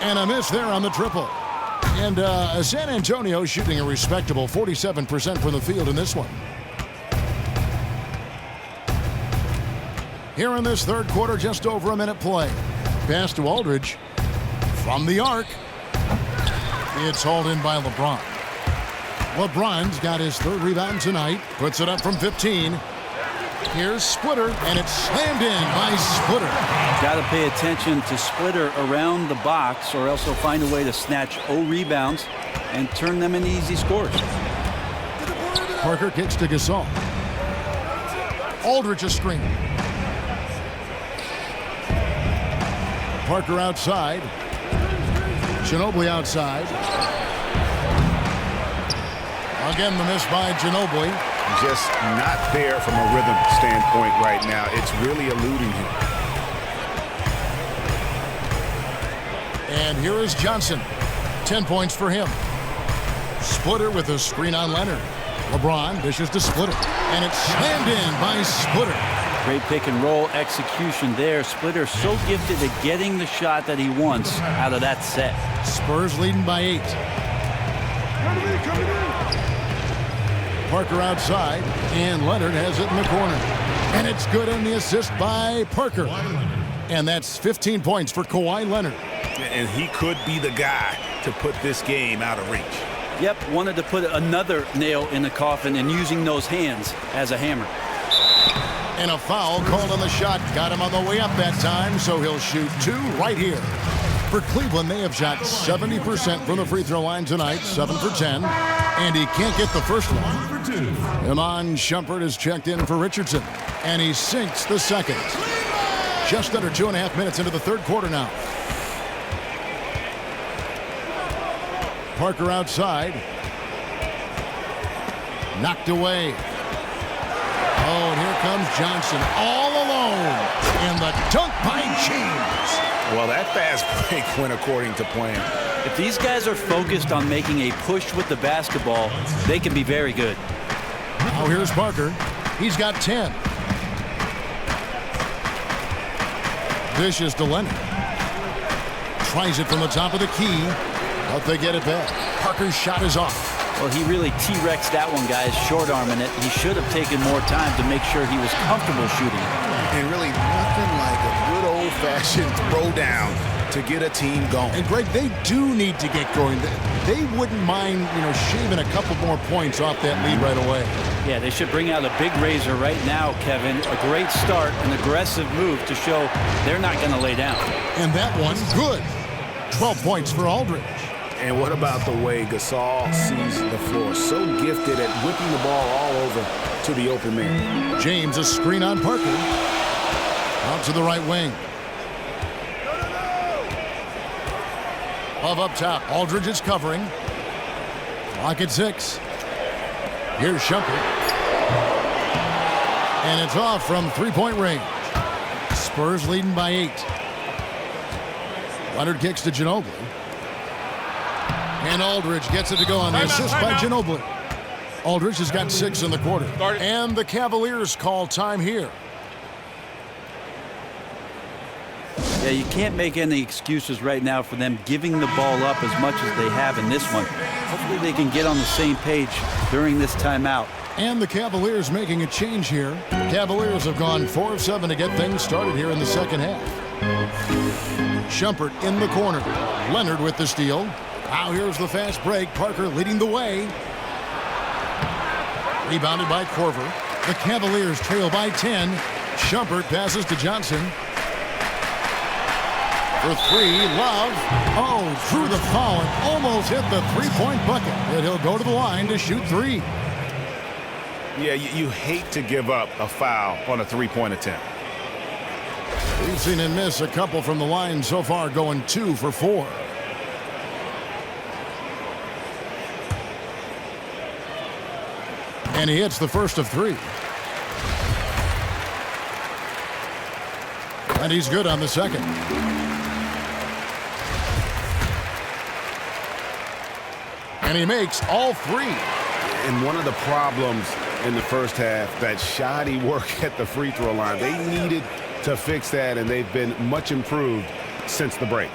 And a miss there on the triple. And San Antonio shooting a respectable 47% from the field in this one. Here in this third quarter, just over a minute play. Pass to Aldridge. From the arc. It's hauled in by LeBron. LeBron's got his 3rd rebound tonight. Puts it up from 15. Here's Splitter, and it's slammed in by Splitter. Got to pay attention to Splitter around the box, or else he'll find a way to snatch rebounds and turn them into easy scores. Parker kicks to Gasol. Aldridge a screen. Parker outside. Ginobili outside. Again, the miss by Ginobili. Just not there from a rhythm standpoint right now. It's really eluding him. And here is Johnson. 10 points for him. Splitter with a screen on Leonard. LeBron dishes to Splitter. And it's slammed in by Splitter. Great pick and roll execution there. Splitter so gifted at getting the shot that he wants out of that set. Spurs leading by 8. Parker outside, and Leonard has it in the corner. And it's good on the assist by Parker. And that's 15 points for Kawhi Leonard. And he could be the guy to put this game out of reach. Yep, wanted to put another nail in the coffin and using those hands as a hammer. And a foul called on the shot. Got him on the way up that time, so he'll shoot 2 right here. For Cleveland, they have shot 70% from the free throw line tonight, 7 for 10. And he can't get the first one. Iman Shumpert is checked in for Richardson. And he sinks the second. Just under 2.5 minutes into the third quarter now. Parker outside. Knocked away. Oh, and here comes Johnson all alone. And the dunk by James. Well, that fast break went according to plan. If these guys are focused on making a push with the basketball, they can be very good. Now here's Parker. He's got 10. Vicious to Leonard. Tries it from the top of the key. But they get it back. Parker's shot is off. Well, he really T-Rexed that one, guys, short-arming it. He should have taken more time to make sure he was comfortable shooting it. And really nothing like a good old-fashioned throwdown to get a team going. And Greg, they do need to get going. They wouldn't mind, shaving a couple more points off that lead right away. Yeah, they should bring out a big razor right now, Kevin. A great start, an aggressive move to show they're not going to lay down. And that one, good. 12 points for Aldridge. And what about the way Gasol sees the floor? So gifted at whipping the ball all over to the open man. James, a screen on Parker. Out to the right wing. Love up top. Aldridge is covering. Clock at 6. Here's Shumpert. And it's off from three-point range. Spurs leading by 8. Leonard kicks to Ginobili. And Aldridge gets it to go on the assist by Ginobili. Aldridge has got 6 in the quarter. And the Cavaliers call time here. Yeah, you can't make any excuses right now for them giving the ball up as much as they have in this one. Hopefully they can get on the same page during this timeout. And the Cavaliers making a change here. The Cavaliers have gone 4 of 7 to get things started here in the second half. Shumpert in the corner. Leonard with the steal. Now here's the fast break. Parker leading the way. Rebounded by Korver. The Cavaliers trail by 10. Shumpert passes to Johnson. For 3, Love. Oh, through the foul and almost hit the three-point bucket. And he'll go to the line to shoot 3. Yeah, you hate to give up a foul on a three-point attempt. We've seen him miss a couple from the line so far, going 2 for 4. And he hits the first of 3. And he's good on the second. And he makes all 3. And one of the problems in the first half, that shoddy work at the free throw line. They needed to fix that, and they've been much improved since the break.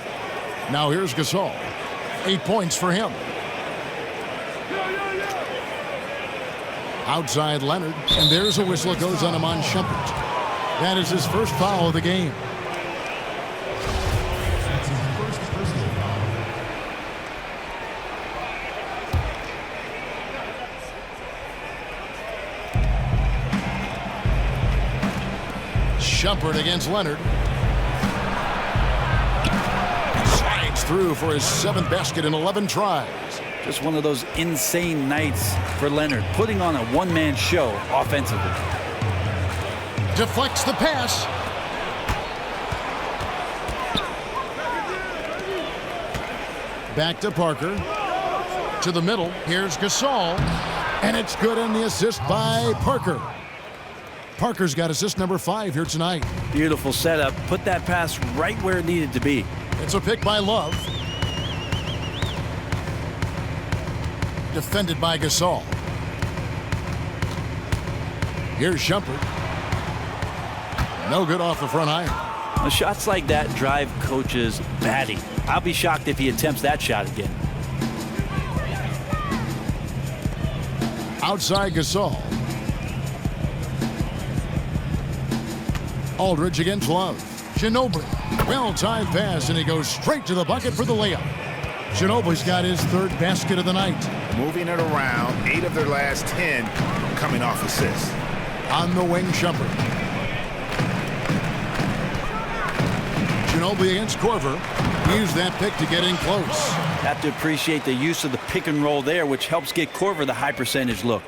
Now here's Gasol. 8 points for him. Outside Leonard, and there's a whistle that goes on Iman Shumpert. That is his first foul of the game. Shumpert against Leonard. Slides through for his 7th basket in 11 tries. Just one of those insane nights for Leonard, putting on a one-man show offensively. Deflects the pass. Back to Parker. To the middle. Here's Gasol. And it's good on the assist by Parker. Parker's got assist number 5 here tonight. Beautiful setup. Put that pass right where it needed to be. It's a pick by Love. Defended by Gasol. Here's Shumpert. No good off the front iron. Well, shots like that drive coaches batty. I'll be shocked if he attempts that shot again. Outside Gasol. Aldridge against Love. Ginobili. Well-timed pass, and he goes straight to the bucket for the layup. Ginobili's got his third basket of the night. Moving it around, 8 of their last 10 coming off assists. On the wing, Shumpert. Ginobili against Korver. Use that pick to get in close. Have to appreciate the use of the pick and roll there, which helps get Korver the high percentage look.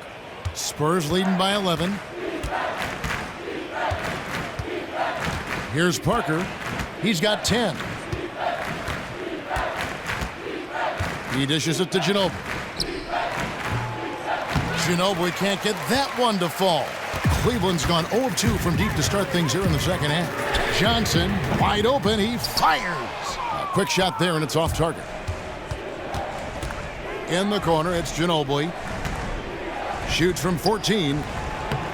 Spurs leading by 11. Here's Parker. He's got 10. He dishes it to Ginobili. Ginobili can't get that one to fall. Cleveland's gone 0-2 from deep to start things here in the second half. Johnson, wide open, he fires. A quick shot there, and it's off target. In the corner, it's Ginobili. Shoots from 14,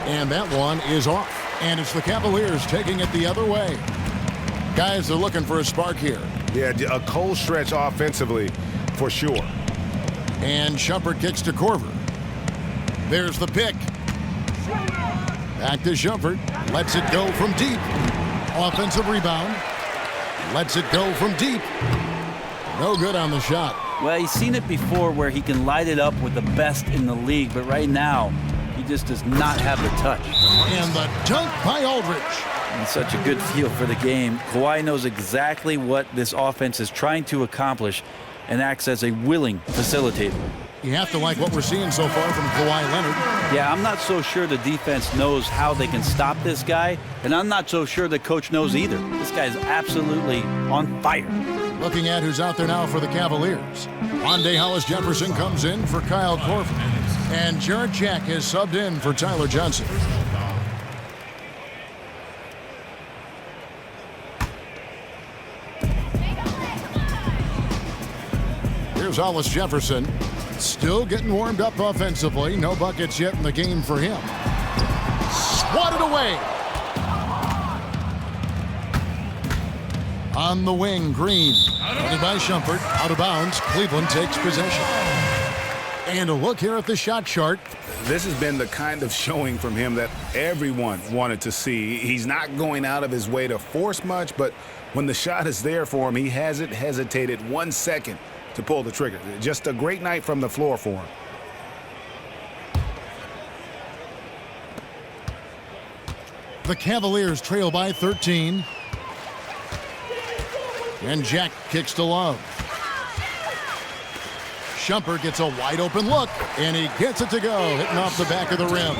and that one is off. And it's the Cavaliers taking it the other way. Guys are looking for a spark here. Yeah, a cold stretch offensively, for sure. And Shumpert kicks to Korver. There's the pick. Back to Shumpert. Lets it go from deep. Offensive rebound. Lets it go from deep. No good on the shot. Well, he's seen it before where he can light it up with the best in the league, but right now, he just does not have the touch. And the dunk by Aldridge. And such a good feel for the game. Kawhi knows exactly what this offense is trying to accomplish and acts as a willing facilitator. You have to like what we're seeing so far from Kawhi Leonard. Yeah, I'm not so sure the defense knows how they can stop this guy, and I'm not so sure the coach knows either. This guy's absolutely on fire. Looking at who's out there now for the Cavaliers. Wande Hollis-Jefferson comes in for Kyle Korver. And Jarrett Jack has subbed in for Tyler Johnson. Here's Hollis-Jefferson. Still getting warmed up offensively. No buckets yet in the game for him. Swatted away. On the wing, Green. Running by Shumpert. Out of bounds. Cleveland takes possession. And a look here at the shot chart. This has been the kind of showing from him that everyone wanted to see. He's not going out of his way to force much, but when the shot is there for him, he hasn't hesitated 1 second to pull the trigger. Just a great night from the floor for him. The Cavaliers trail by 13. And Jack kicks to Love. Shumpert gets a wide open look, and he gets it to go, hitting off the back of the rim.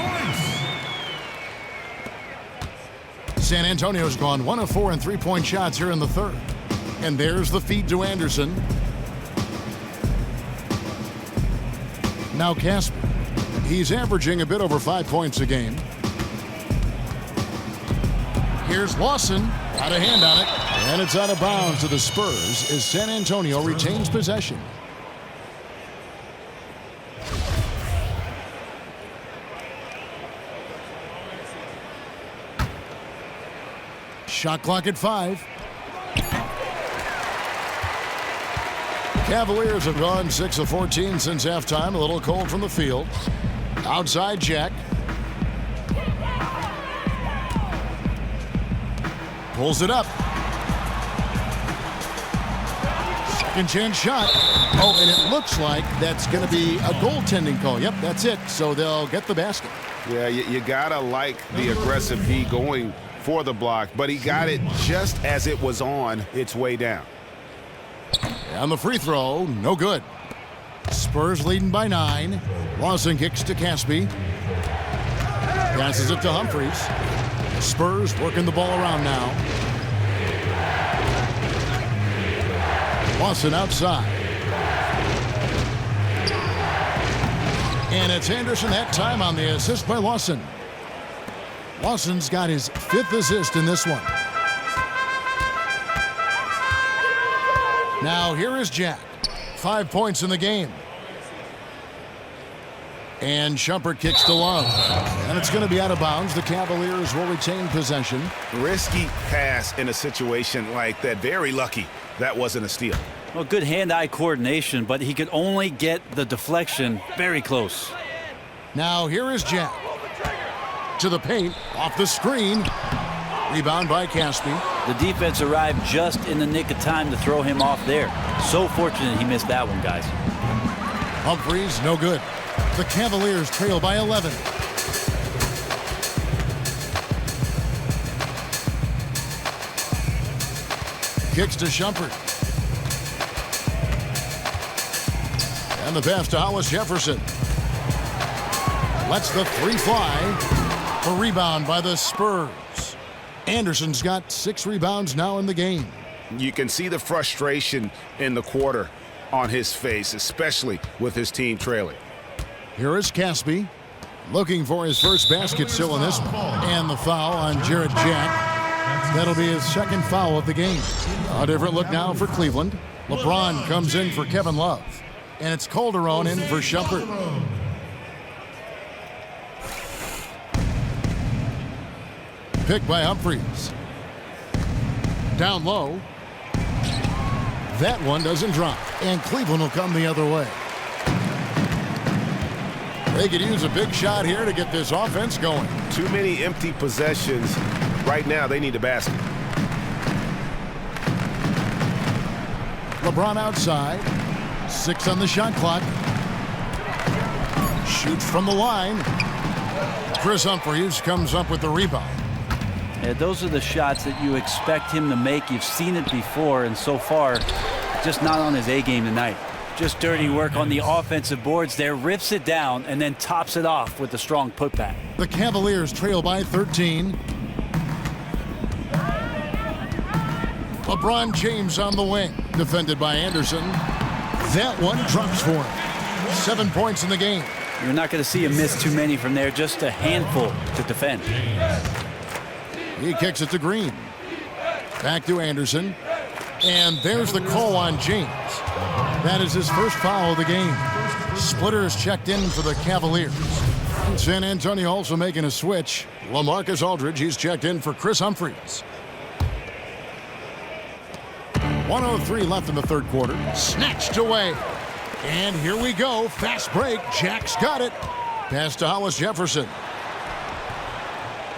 San Antonio's gone 1 of 4 in three-point shots here in the third. And there's the feed to Anderson. Now Casper. He's averaging a bit over 5 points a game. Here's Lawson. Got a hand on it. And it's out of bounds to the Spurs as San Antonio retains possession. Shot clock at 5. Cavaliers have gone 6 of 14 since halftime. A little cold from the field. Outside Jack. Pulls it up. Second chance shot. Oh, and it looks like that's going to be a goaltending call. Yep, that's it. So they'll get the basket. Yeah, you got to like the aggressive D going for the block, but he got it just as it was on its way down. And the free throw, no good. Spurs leading by 9. Lawson kicks to Caspi. Passes it to Humphries. Spurs working the ball around now. Lawson outside. And it's Anderson that time on the assist by Lawson. Lawson's got his 5th assist in this one. Now here is Jack. 5 points in the game. And Shumpert kicks to Love. And it's going to be out of bounds. The Cavaliers will retain possession. Risky pass in a situation like that. Very lucky that wasn't a steal. Well, good hand-eye coordination, but he could only get the deflection very close. Now here is Jack. To the paint, off the screen. Rebound by Caspi. The defense arrived just in the nick of time to throw him off there. So fortunate he missed that one, guys. Humphries, no good. The Cavaliers trail by 11. Kicks to Shumpert. And the pass to Hollis Jefferson. Lets the three fly. A rebound by the Spurs. Anderson's got 6 rebounds now in the game. You can see the frustration in the quarter on his face, especially with his team trailing. Here is Caspi, looking for his first basket still in this one. And the foul on Jarrett Jack. That'll be his second foul of the game. A different look now for Cleveland. LeBron comes in for Kevin Love. And it's Calderon in for Shumpert. Pick by Humphries. Down low. That one doesn't drop. And Cleveland will come the other way. They could use a big shot here to get this offense going. Too many empty possessions. Right now, they need a basket. LeBron outside. 6 on the shot clock. Shoots from the line. Chris Humphries comes up with the rebound. Yeah, those are the shots that you expect him to make. You've seen it before, and so far, just not on his A game tonight. Just dirty work on the offensive boards there. Rips it down and then tops it off with a strong putback. The Cavaliers trail by 13. LeBron James on the wing. Defended by Anderson. That one drops for him. 7 points in the game. You're not going to see him miss too many from there. Just a handful to defend. He kicks it to Green. Back to Anderson. And there's the call on James. That is his first foul of the game. Splitter is checked in for the Cavaliers. San Antonio also making a switch. LaMarcus Aldridge, he's checked in for Chris Humphries. 1:03 left in the third quarter. Snatched away. And here we go. Fast break. Jack's got it. Pass to Hollis Jefferson.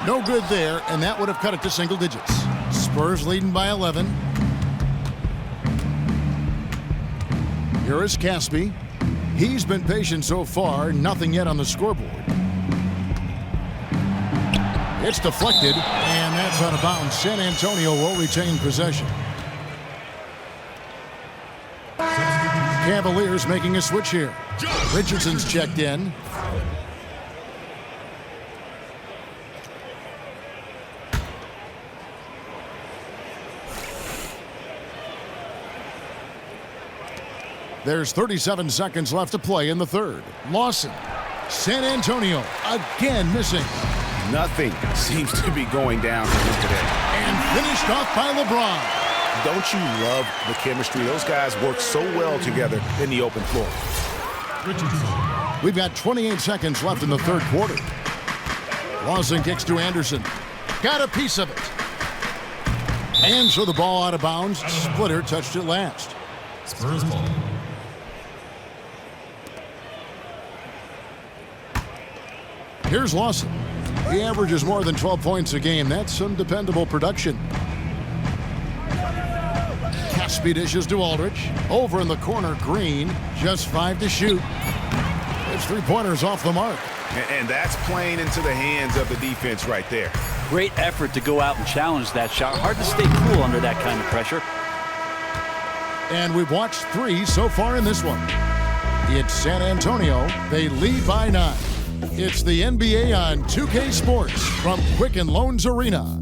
No good there, and that would have cut it to single digits. Spurs leading by 11. Here is Caspi. He's been patient so far. Nothing yet on the scoreboard. It's deflected, and that's out of bounds. San Antonio will retain possession. Cavaliers making a switch here. Richardson's checked in. There's 37 seconds left to play in the third. Lawson. San Antonio again missing. Nothing seems to be going down for him today. And finished off by LeBron. Don't you love the chemistry? Those guys work so well together in the open floor. We've got 28 seconds left in the third quarter. Lawson kicks to Anderson. Got a piece of it. And so the ball out of bounds. Splitter touched it last. Spurs ball. Here's Lawson. He averages more than 12 points a game. That's some dependable production. Caspi dishes to Aldridge. Over in the corner, Green. Just 5 to shoot. It's 3-pointers off the mark. And that's playing into the hands of the defense right there. Great effort to go out and challenge that shot. Hard to stay cool under that kind of pressure. And we've watched 3 so far in this one. It's San Antonio. They lead by 9. It's the NBA on 2K Sports from Quicken Loans Arena.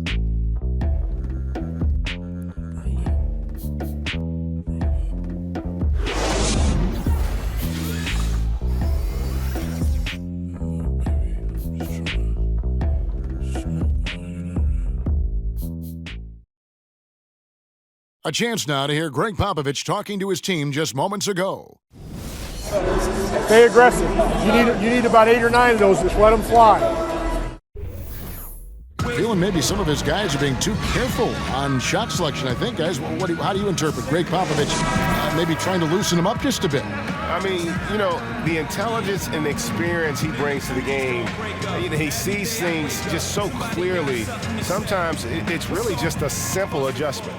A chance now to hear Greg Popovich talking to his team just moments ago. Stay aggressive. You need about 8 or 9 of those. Just let them fly. Feeling maybe some of his guys are being too careful on shot selection, I think, guys. How do you interpret Greg Popovich maybe trying to loosen them up just a bit? I mean, you know, the intelligence and the experience he brings to the game, you know, he sees things just so clearly. Sometimes it's really just a simple adjustment.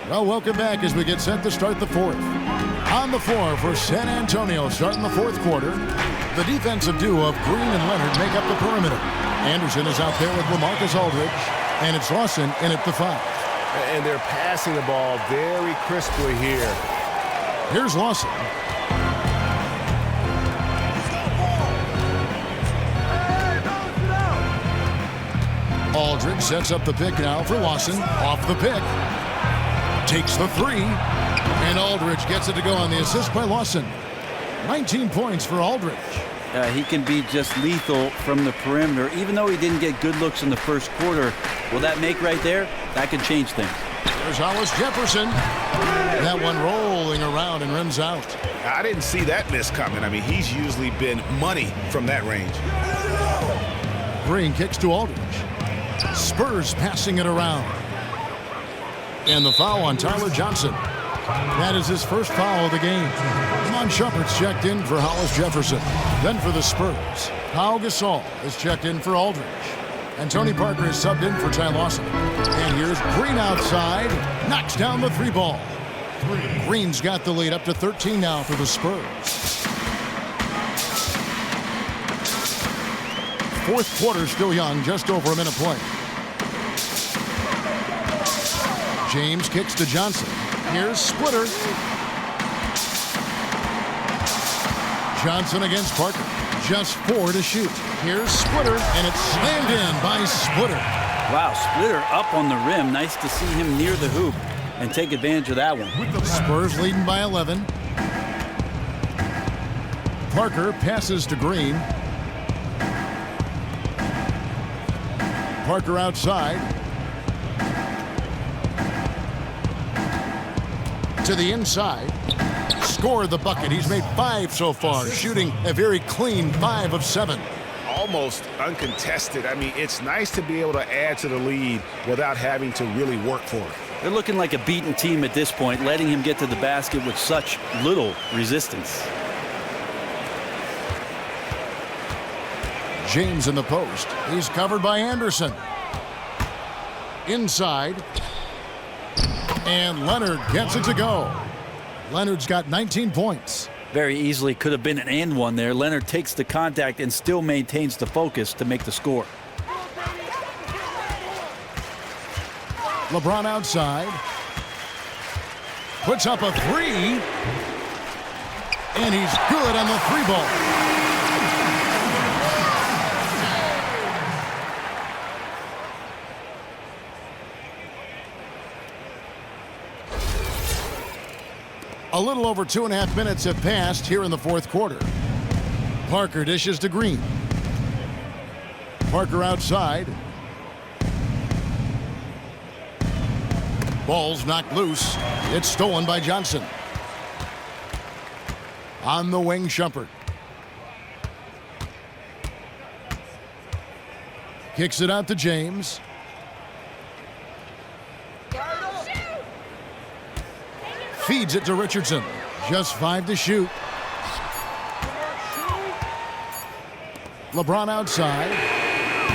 Well, welcome back as we get set to start the fourth. On the floor for San Antonio starting the fourth quarter, the defensive duo of Green and Leonard make up the perimeter. Anderson is out there with LaMarcus Aldridge, and it's Lawson in at the 5. And they're passing the ball very crisply here. Here's Lawson. Aldridge sets up the pick now for Lawson. Off the pick. Takes the 3. And Aldridge gets it to go on the assist by Lawson. 19 points for Aldridge. He can be just lethal from the perimeter. Even though he didn't get good looks in the first quarter, will that make right there? That could change things. There's Hollis Jefferson. That one rolling around and rims out. I didn't see that miss coming. I mean, he's usually been money from that range. Green kicks to Aldridge. Spurs passing it around. And the foul on Tyler Johnson. That is his first foul of the game. Iman Shumpert's checked in for Hollis Jefferson. Then for the Spurs, Pau Gasol is checked in for Aldridge. And Tony Parker is subbed in for Ty Lawson. And here's Green outside. Knocks down the 3 ball. Green's got the lead up to 13 now for the Spurs. Fourth quarter still young, just over a minute play. James kicks to Johnson. Here's Splitter. Johnson against Parker. Just 4 to shoot. Here's Splitter, and it's slammed in by Splitter. Wow, Splitter up on the rim. Nice to see him near the hoop and take advantage of that one. Spurs leading by 11. Parker passes to Green. Parker outside. To the inside. Scored the bucket. He's made 5 so far, shooting a very clean 5 of 7. Almost uncontested. I mean, it's nice to be able to add to the lead without having to really work for it. They're looking like a beaten team at this point, letting him get to the basket with such little resistance. James in the post. He's covered by Anderson. Inside. And Leonard gets it to go. Leonard's got 19 points. Very easily could have been an and one there. Leonard takes the contact and still maintains the focus to make the score. LeBron outside. Puts up a 3. And he's good on the 3 ball. A little over 2.5 minutes have passed here in the fourth quarter. Parker dishes to Green. Parker outside. Ball's knocked loose. It's stolen by Johnson. On the wing, Shumpert. Kicks it out to James. Feeds it to Richardson. Just 5 to shoot. LeBron outside.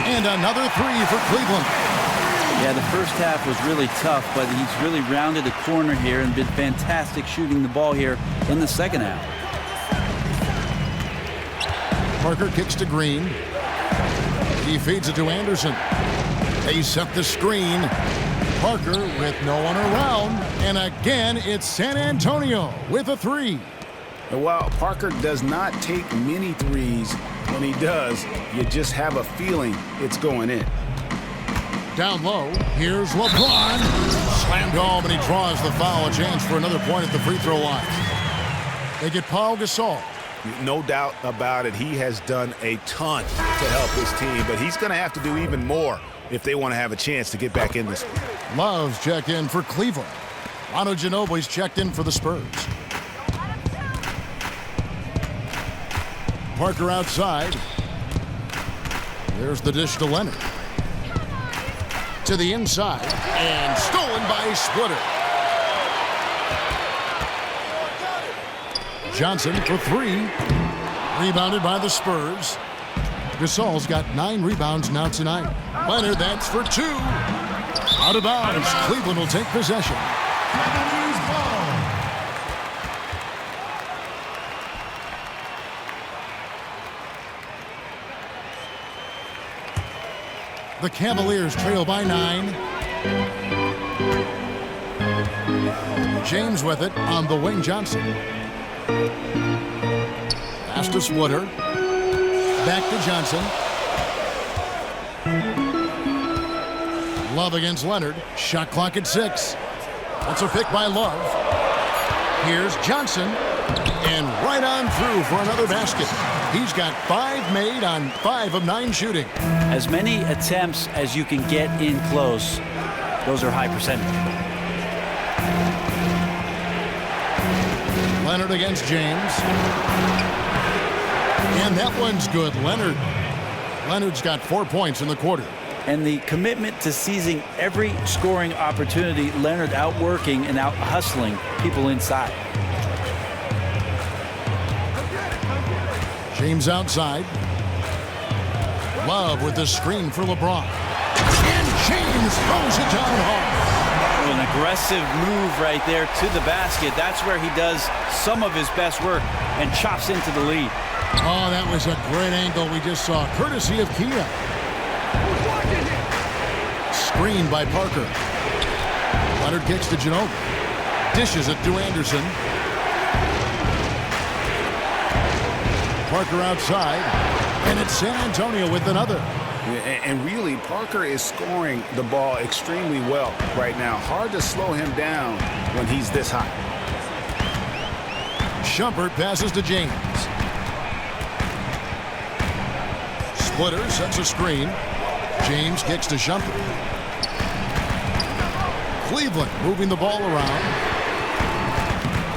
And another 3 for Cleveland. Yeah, the first half was really tough, but he's really rounded the corner here and been fantastic shooting the ball here in the second half. Parker kicks to Green. He feeds it to Anderson. They set the screen. Parker with no one around. And again, it's San Antonio with a 3. And while Parker does not take many threes, when he does, you just have a feeling it's going in. Down low, here's LeBron. Slammed home, and he draws the foul. A chance for another point at the free throw line. They get Pau Gasol. No doubt about it. He has done a ton to help his team, but he's going to have to do even more if they want to have a chance to get back in this. Love's checked in for Cleveland. Manu Ginobili's checked in for the Spurs. Parker outside. There's the dish to Leonard. To the inside, and stolen by Splitter. Johnson for 3. Rebounded by the Spurs. Gasol's got 9 rebounds now tonight. Leonard, that's for 2. Out of bounds. Cleveland will take possession. The Cavaliers trail by 9. James with it on the wing. Johnson. Pass to Splitter. Back to Johnson. Love against Leonard. Shot clock at 6. That's a pick by Love. Here's Johnson. And right on through for another basket. He's got 5 made on 5 of 9 shooting. As many attempts as you can get in close, those are high percentage. Leonard against James. And that one's good. Leonard's got 4 points in the quarter. And the commitment to seizing every scoring opportunity, Leonard outworking and out-hustling people inside. James outside. Love with the screen for LeBron. And James throws it down hard. An aggressive move right there to the basket. That's where he does some of his best work and chops into the lead. Oh, that was a great angle we just saw, courtesy of Kia. Screen by Parker. Leonard kicks to Ginobili. Dishes it to Anderson. Parker outside, and it's San Antonio with another. And really, Parker is scoring the ball extremely well right now. Hard to slow him down when he's this hot. Shumpert passes to James. Splitter sets a screen. James kicks to Shumpert. Cleveland moving the ball around.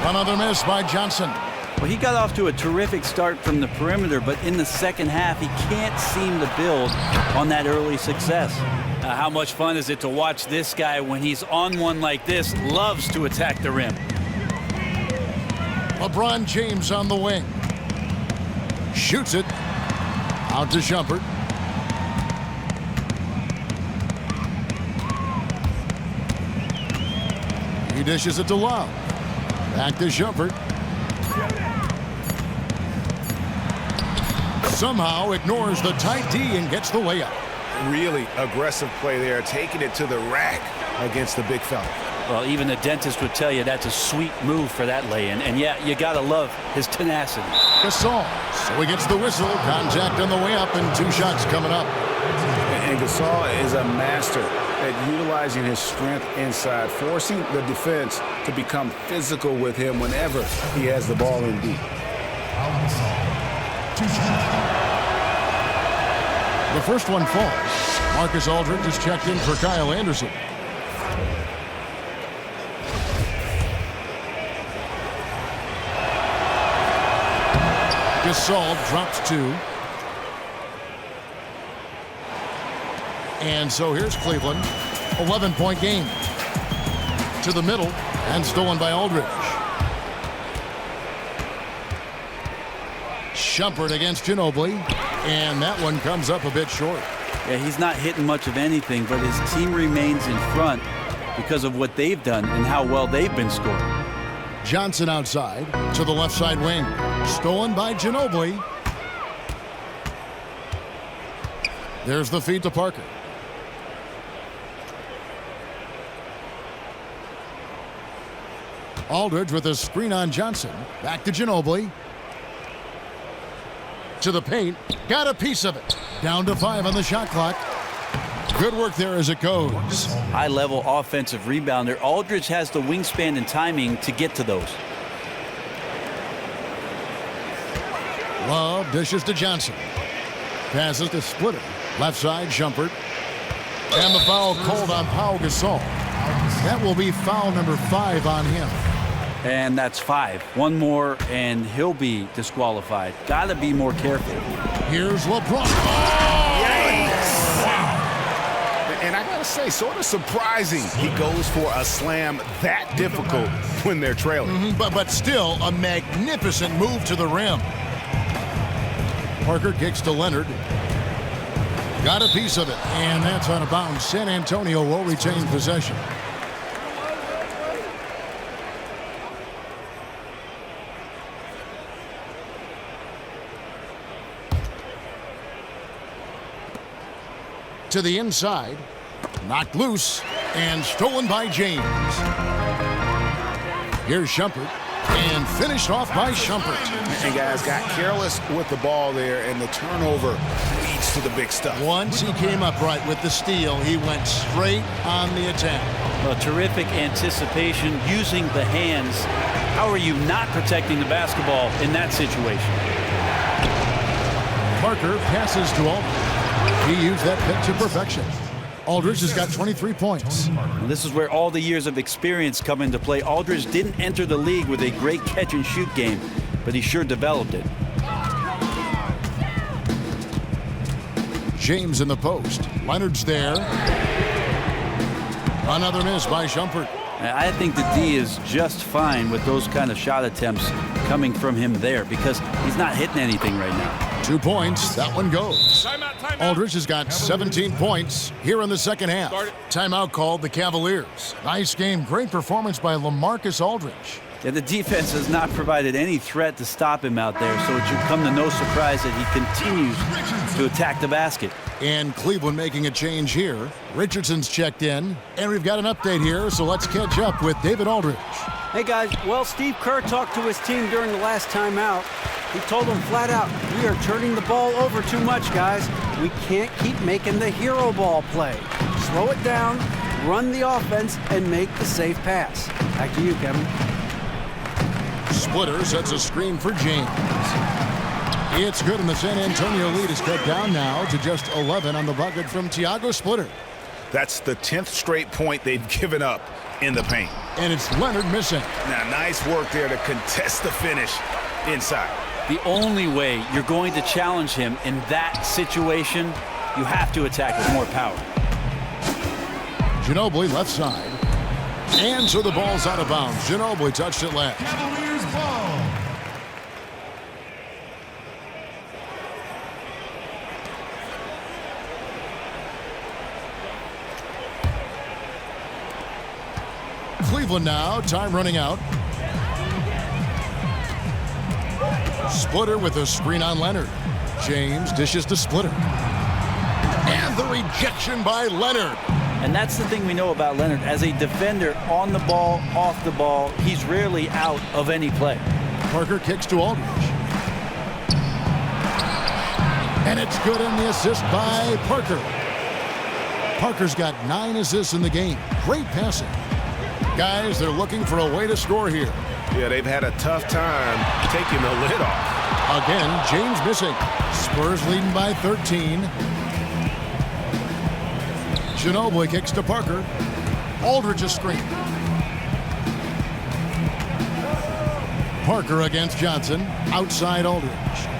Another miss by Johnson. Well, he got off to a terrific start from the perimeter, but in the second half, he can't seem to build on that early success. How much fun is it to watch this guy when he's on one like this? Loves to attack the rim. LeBron James on the wing. Shoots it. Out to Shumpert. He dishes it to Love. Back to Shumpert. Somehow ignores the tight D and gets the layup. Really aggressive play there, taking it to the rack against the big fella. Well, even the dentist would tell you that's a sweet move for that lay-in. And yeah, you gotta love his tenacity. Gasol. So he gets the whistle. Contact on the way up and 2 shots coming up. And Gasol is a master at utilizing his strength inside, forcing the defense to become physical with him whenever he has the ball in deep. The first one falls. Marcus Aldridge is checked in for Kyle Anderson. Gasol drops 2. And so here's Cleveland. 11-point game. To the middle and stolen by Aldridge. Shumpert against Ginobili. And that one comes up a bit short. Yeah, he's not hitting much of anything, but his team remains in front because of what they've done and how well they've been scoring. Johnson outside to the left side wing. Stolen by Ginobili. There's the feed to Parker. Aldridge with a screen on Johnson. Back to Ginobili. To the paint. Got a piece of it. Down to 5 on the shot clock. Good work there as it goes. High-level offensive rebounder. Aldridge has the wingspan and timing to get to those. Love dishes to Johnson. Passes to Splitter. Left side, Shumpert. And the foul called on Pau Gasol. That will be foul number 5 on him. And that's 5. One more, and he'll be disqualified. Got to be more careful. Here's LeBron. Yikes. Wow. And I got to say, sort of surprising he goes for a slam that difficult when they're trailing. But still a magnificent move to the rim. Parker kicks to Leonard. Got a piece of it, and that's out of bounds. San Antonio will retain possession. To the inside, knocked loose, and stolen by James. Here's Shumpert, and finished off by Shumpert. And guys got careless with the ball there, and the turnover leads to the big stuff. Once he came upright with the steal, he went straight on the attack. Well, terrific anticipation using the hands. How are you not protecting the basketball in that situation? Parker passes to Aldridge. He used that pick to perfection. Aldridge has got 23 points. Well, this is where all the years of experience come into play. Aldridge didn't enter the league with a great catch-and-shoot game, but he sure developed it. James in the post. Leonard's there. Another miss by Shumpert. I think the D is just fine with those kind of shot attempts coming from him there because he's not hitting anything right now. 2 points. That one goes. Aldridge has got 17 points here in the second half. Timeout called the Cavaliers. Nice game. Great performance by LaMarcus Aldridge. Yeah, the defense has not provided any threat to stop him out there, so it should come to no surprise that he continues to attack the basket. And Cleveland making a change here. Richardson's checked in, and we've got an update here, so let's catch up with David Aldridge. Hey, guys. Well, Steve Kerr talked to his team during the last timeout. He told them flat out, we are turning the ball over too much, guys. We can't keep making the hero ball play. Slow it down, run the offense, and make the safe pass. Back to you, Kevin. Splitter sets a screen for James. It's good, and the San Antonio lead is cut down now to just 11 on the bucket from Tiago Splitter. That's the 10th straight point they've given up in the paint. And it's Leonard missing. Now, nice work there to contest the finish inside. The only way you're going to challenge him in that situation, you have to attack with more power. Ginobili left side. And so the ball's out of bounds. Ginobili touched it last. Cavaliers ball. Cleveland now, time running out. Splitter with a screen on Leonard. James dishes to Splitter. And the rejection by Leonard. And that's the thing we know about Leonard. As a defender, on the ball, off the ball, he's rarely out of any play. Parker kicks to Aldridge. And it's good in the assist by Parker. Parker's got 9 assists in the game. Great passing. Guys, they're looking for a way to score here. Yeah, they've had a tough time taking the lid off. Again, James missing. Spurs leading by 13. Ginobili kicks to Parker. Aldridge a screen. Parker against Johnson. Outside Aldridge.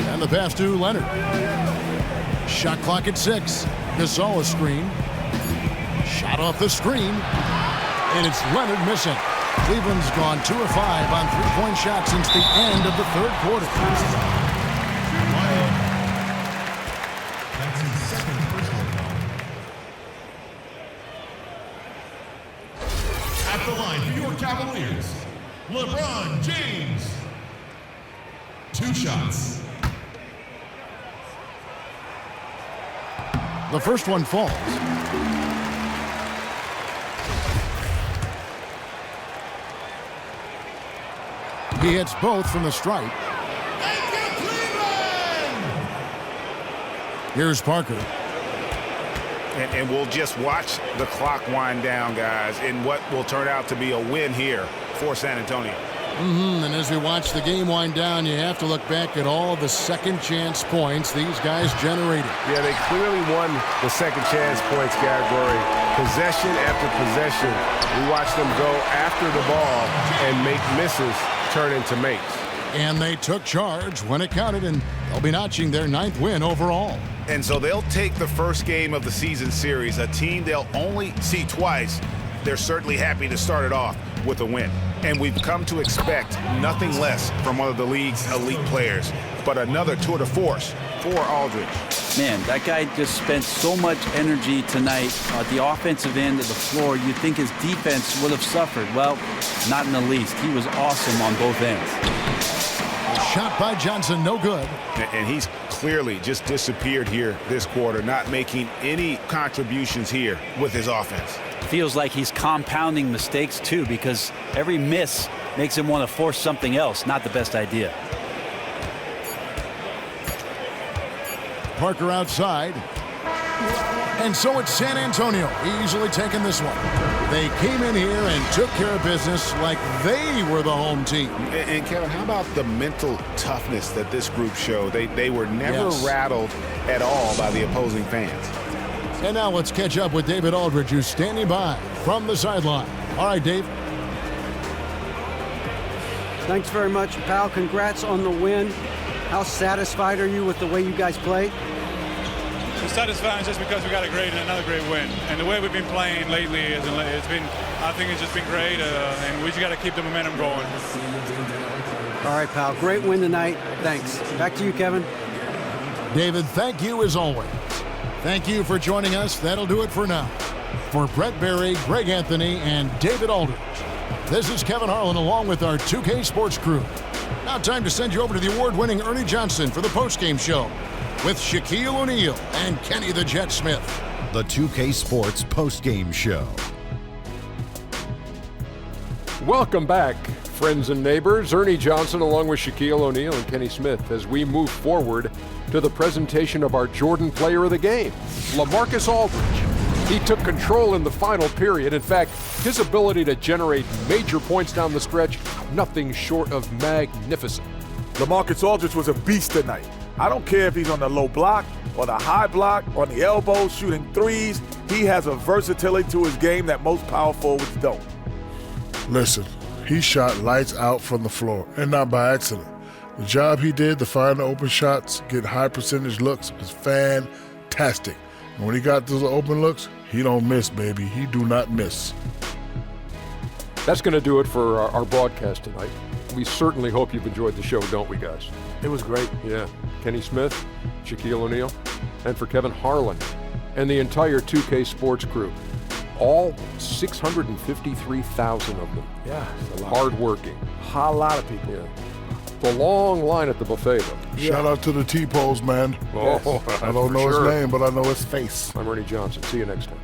And the pass to Leonard. Shot clock at 6. Gasol a screen. Shot off the screen. And it's Leonard missing. Cleveland's gone 2 of 5 on 3-point shots since the end of the third quarter. That's his second personal foul. At the line for your Cavaliers, LeBron James. 2 shots. The first one falls. He hits both from the stripe. Thank you, Cleveland! Here's Parker. And we'll just watch the clock wind down, guys, in what will turn out to be a win here for San Antonio. And as we watch the game wind down, you have to look back at all the second chance points these guys generated. Yeah, they clearly won the second chance points category. Possession after possession. We watched them go after the ball and make misses turn into makes. And they took charge when it counted, and they'll be notching their 9th win overall. And so they'll take the first game of the season series, a team they'll only see twice. They're certainly happy to start it off with a win. And we've come to expect nothing less from one of the league's elite players, but another tour de force for Aldridge. Man, that guy just spent so much energy tonight at the offensive end of the floor. You'd think his defense would have suffered. Well, not in the least. He was awesome on both ends. Shot by Johnson, no good. And he's clearly just disappeared here this quarter, not making any contributions here with his offense. Feels like he's compounding mistakes, too, because every miss makes him want to force something else. Not the best idea. Parker outside. And so it's San Antonio easily taking this one. They came in here and took care of business like they were the home team. And Kevin, how about the mental toughness that this group showed? They were never rattled at all by the opposing fans. And now let's catch up with David Aldridge, who's standing by from the sideline. All right, Dave. Thanks very much, pal. Congrats on the win. How satisfied are you with the way you guys played? It's satisfying just because we got another great win. And the way we've been playing lately, I think it's just been great, and we just got to keep the momentum going. All right, pal. Great win tonight. Thanks. Back to you, Kevin. David, thank you as always. Thank you for joining us. That'll do it for now. For Brent Barry, Greg Anthony, and David Aldridge, this is Kevin Harlan along with our 2K Sports crew. Now time to send you over to the award-winning Ernie Johnson for the postgame show with Shaquille O'Neal and Kenny the Jet Smith. The 2K Sports postgame show. Welcome back, friends and neighbors. Ernie Johnson along with Shaquille O'Neal and Kenny Smith as we move forward to the presentation of our Jordan Player of the Game, LaMarcus Aldridge. He took control in the final period. In fact, his ability to generate major points down the stretch, nothing short of magnificent. LaMarcus Aldridge was a beast tonight. I don't care if he's on the low block or the high block, on the elbow, shooting threes. He has a versatility to his game that most power forwards don't. Listen, he shot lights out from the floor, and not by accident. The job he did to find the open shots, get high percentage looks, was fantastic. And when he got those open looks, he don't miss, baby. He do not miss. That's going to do it for our broadcast tonight. We certainly hope you've enjoyed the show, don't we, guys? It was great. Yeah. Kenny Smith, Shaquille O'Neal, and for Kevin Harlan and the entire 2K Sports crew. All 653,000 of them. Yeah. Hard-working. A lot of people. Yeah. The long line at the buffet, though. Yeah. Shout out to the T-Pose, man. Oh, I don't know his name, but I know his face. I'm Ernie Johnson. See you next time.